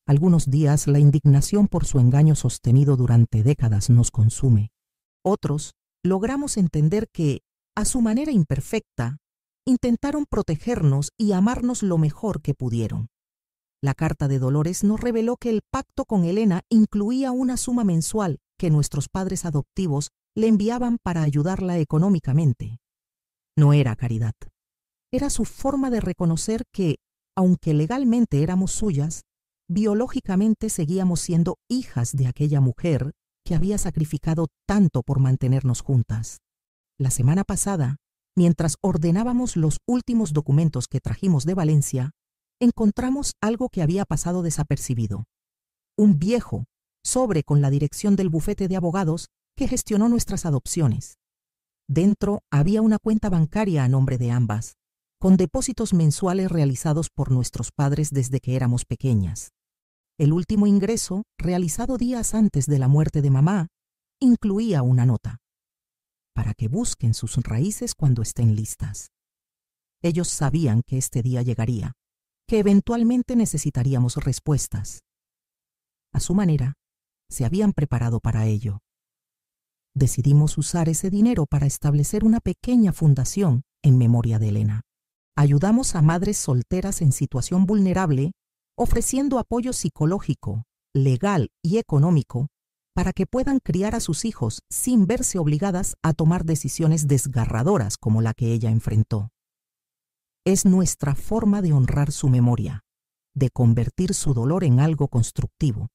Algunos días la indignación por su engaño sostenido durante décadas nos consume. Otros logramos entender que, a su manera imperfecta, intentaron protegernos y amarnos lo mejor que pudieron. La carta de Dolores nos reveló que el pacto con Elena incluía una suma mensual que nuestros padres adoptivos le enviaban para ayudarla económicamente. No era caridad. Era su forma de reconocer que, aunque legalmente éramos suyas, biológicamente seguíamos siendo hijas de aquella mujer que había sacrificado tanto por mantenernos juntas. La semana pasada, mientras ordenábamos los últimos documentos que trajimos de Valencia, encontramos algo que había pasado desapercibido. Un viejo sobre con la dirección del bufete de abogados que gestionó nuestras adopciones. Dentro había una cuenta bancaria a nombre de ambas, con depósitos mensuales realizados por nuestros padres desde que éramos pequeñas. El último ingreso, realizado días antes de la muerte de mamá, incluía una nota, para que busquen sus raíces cuando estén listas. Ellos sabían que este día llegaría, que eventualmente necesitaríamos respuestas. A su manera, se habían preparado para ello. Decidimos usar ese dinero para establecer una pequeña fundación en memoria de Elena. Ayudamos a madres solteras en situación vulnerable, ofreciendo apoyo psicológico, legal y económico para que puedan criar a sus hijos sin verse obligadas a tomar decisiones desgarradoras como la que ella enfrentó. Es nuestra forma de honrar su memoria, de convertir su dolor en algo constructivo.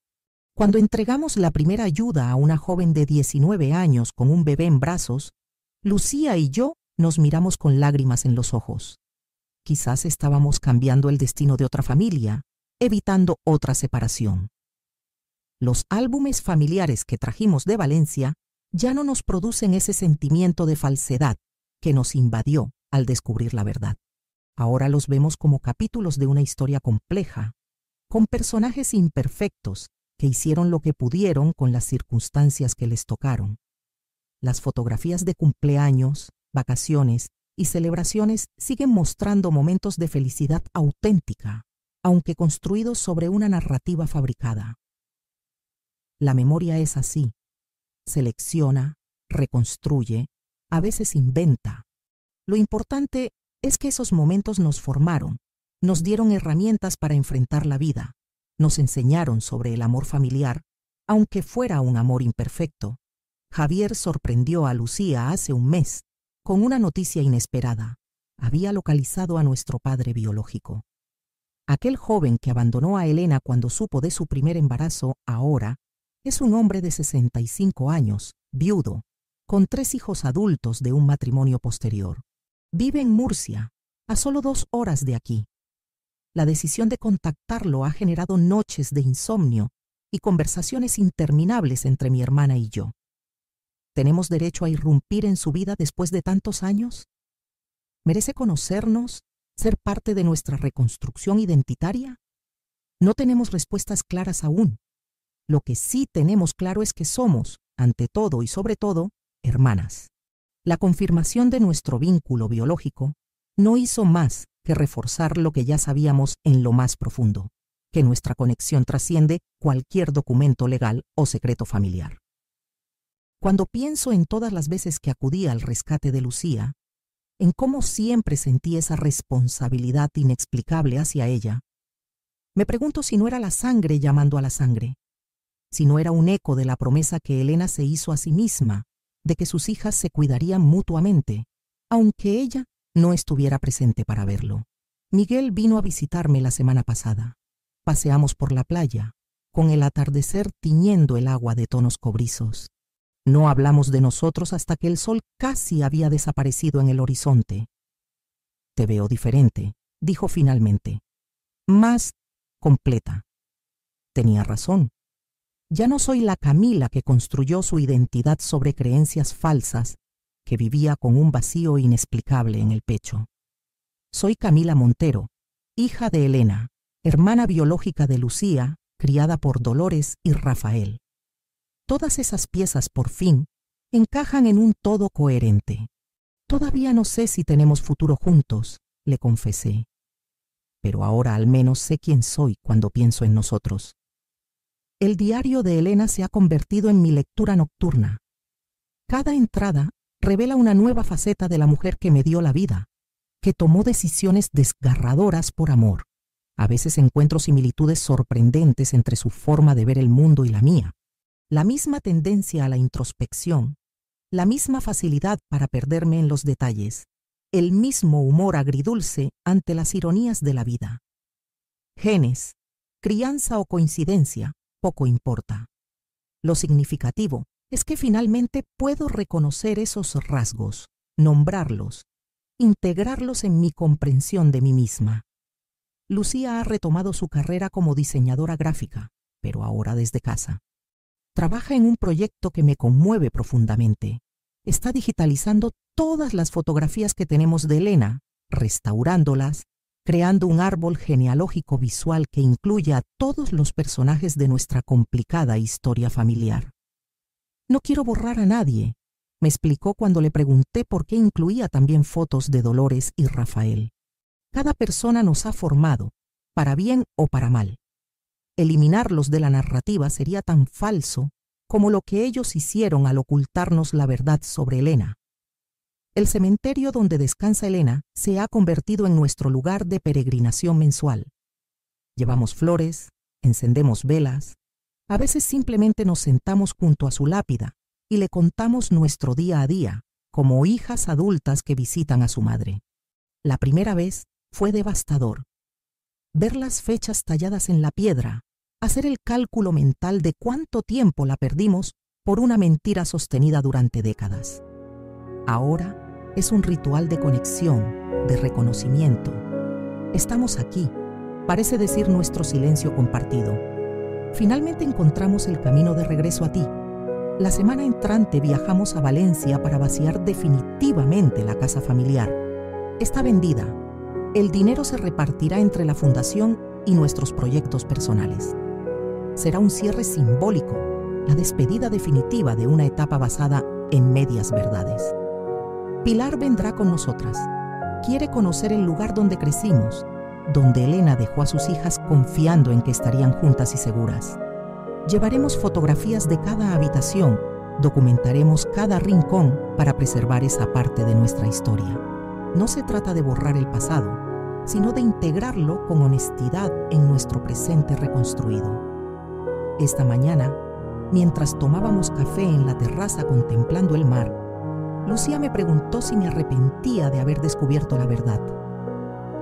Cuando entregamos la primera ayuda a una joven de 19 años con un bebé en brazos, Lucía y yo nos miramos con lágrimas en los ojos. Quizás estábamos cambiando el destino de otra familia, evitando otra separación. Los álbumes familiares que trajimos de Valencia ya no nos producen ese sentimiento de falsedad que nos invadió al descubrir la verdad. Ahora los vemos como capítulos de una historia compleja, con personajes imperfectos que hicieron lo que pudieron con las circunstancias que les tocaron. Las fotografías de cumpleaños, vacaciones y celebraciones siguen mostrando momentos de felicidad auténtica, aunque construidos sobre una narrativa fabricada. La memoria es así. Selecciona, reconstruye, a veces inventa. Lo importante es que esos momentos nos formaron, nos dieron herramientas para enfrentar la vida, nos enseñaron sobre el amor familiar, aunque fuera un amor imperfecto. Javier sorprendió a Lucía hace un mes con una noticia inesperada. Había localizado a nuestro padre biológico. Aquel joven que abandonó a Elena cuando supo de su primer embarazo, ahora, es un hombre de 65 años, viudo, con 3 hijos adultos de un matrimonio posterior. Vive en Murcia, a solo 2 horas de aquí. La decisión de contactarlo ha generado noches de insomnio y conversaciones interminables entre mi hermana y yo. ¿Tenemos derecho a irrumpir en su vida después de tantos años? ¿Merece conocernos, ser parte de nuestra reconstrucción identitaria? No tenemos respuestas claras aún. Lo que sí tenemos claro es que somos, ante todo y sobre todo, hermanas. La confirmación de nuestro vínculo biológico no hizo más que reforzar lo que ya sabíamos en lo más profundo, que nuestra conexión trasciende cualquier documento legal o secreto familiar. Cuando pienso en todas las veces que acudí al rescate de Lucía, en cómo siempre sentí esa responsabilidad inexplicable hacia ella, me pregunto si no era la sangre llamando a la sangre, si no era un eco de la promesa que Elena se hizo a sí misma de que sus hijas se cuidarían mutuamente, aunque ella no estuviera presente para verlo. Miguel vino a visitarme la semana pasada. Paseamos por la playa, con el atardecer tiñendo el agua de tonos cobrizos. No hablamos de nosotros hasta que el sol casi había desaparecido en el horizonte. «Te veo diferente», dijo finalmente. «Más completa». Tenía razón. Ya no soy la Camila que construyó su identidad sobre creencias falsas, que vivía con un vacío inexplicable en el pecho. Soy Camila Montero, hija de Elena, hermana biológica de Lucía, criada por Dolores y Rafael. Todas esas piezas, por fin, encajan en un todo coherente. Todavía no sé si tenemos futuro juntos, le confesé. Pero ahora al menos sé quién soy cuando pienso en nosotros. El diario de Elena se ha convertido en mi lectura nocturna. Cada entrada revela una nueva faceta de la mujer que me dio la vida, que tomó decisiones desgarradoras por amor. A veces encuentro similitudes sorprendentes entre su forma de ver el mundo y la mía. La misma tendencia a la introspección, la misma facilidad para perderme en los detalles, el mismo humor agridulce ante las ironías de la vida. Genes, crianza o coincidencia, poco importa. Lo significativo es que finalmente puedo reconocer esos rasgos, nombrarlos, integrarlos en mi comprensión de mí misma. Lucía ha retomado su carrera como diseñadora gráfica, pero ahora desde casa. Trabaja en un proyecto que me conmueve profundamente. Está digitalizando todas las fotografías que tenemos de Elena, restaurándolas, creando un árbol genealógico visual que incluye a todos los personajes de nuestra complicada historia familiar. No quiero borrar a nadie, me explicó cuando le pregunté por qué incluía también fotos de Dolores y Rafael. Cada persona nos ha formado, para bien o para mal. Eliminarlos de la narrativa sería tan falso como lo que ellos hicieron al ocultarnos la verdad sobre Elena. El cementerio donde descansa Elena se ha convertido en nuestro lugar de peregrinación mensual. Llevamos flores, encendemos velas, a veces simplemente nos sentamos junto a su lápida y le contamos nuestro día a día, como hijas adultas que visitan a su madre. La primera vez fue devastador. Ver las fechas talladas en la piedra, hacer el cálculo mental de cuánto tiempo la perdimos por una mentira sostenida durante décadas. Ahora es un ritual de conexión, de reconocimiento. Estamos aquí, parece decir nuestro silencio compartido. Finalmente encontramos el camino de regreso a ti. La semana entrante viajamos a Valencia para vaciar definitivamente la casa familiar. Está vendida. El dinero se repartirá entre la fundación y nuestros proyectos personales. Será un cierre simbólico, la despedida definitiva de una etapa basada en medias verdades. Pilar vendrá con nosotras. Quiere conocer el lugar donde crecimos, donde Elena dejó a sus hijas confiando en que estarían juntas y seguras. Llevaremos fotografías de cada habitación, documentaremos cada rincón para preservar esa parte de nuestra historia. No se trata de borrar el pasado, sino de integrarlo con honestidad en nuestro presente reconstruido. Esta mañana, mientras tomábamos café en la terraza contemplando el mar, Lucía me preguntó si me arrepentía de haber descubierto la verdad.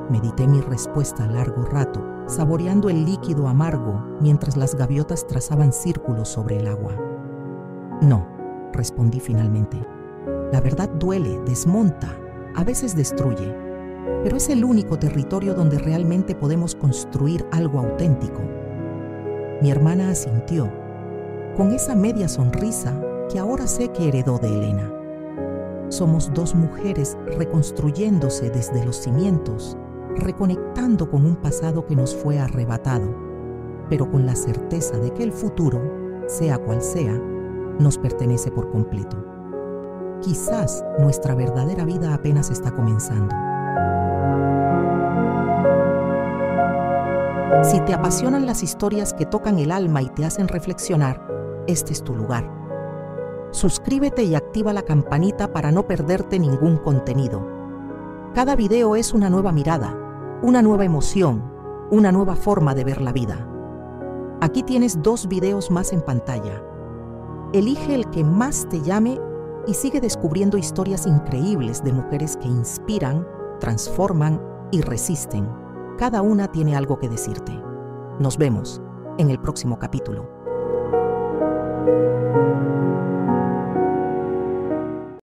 Medité mi respuesta largo rato, saboreando el líquido amargo mientras las gaviotas trazaban círculos sobre el agua. No, respondí finalmente. La verdad duele, desmonta, a veces destruye, pero es el único territorio donde realmente podemos construir algo auténtico. Mi hermana asintió, con esa media sonrisa que ahora sé que heredó de Elena. Somos dos mujeres reconstruyéndose desde los cimientos, reconectando con un pasado que nos fue arrebatado, pero con la certeza de que el futuro, sea cual sea, nos pertenece por completo. Quizás nuestra verdadera vida apenas está comenzando. Si te apasionan las historias que tocan el alma y te hacen reflexionar, este es tu lugar. Suscríbete y activa la campanita para no perderte ningún contenido. Cada video es una nueva mirada, una nueva emoción, una nueva forma de ver la vida. Aquí tienes 2 videos más en pantalla. Elige el que más te llame y sigue descubriendo historias increíbles de mujeres que inspiran, transforman y resisten. Cada una tiene algo que decirte. Nos vemos en el próximo capítulo.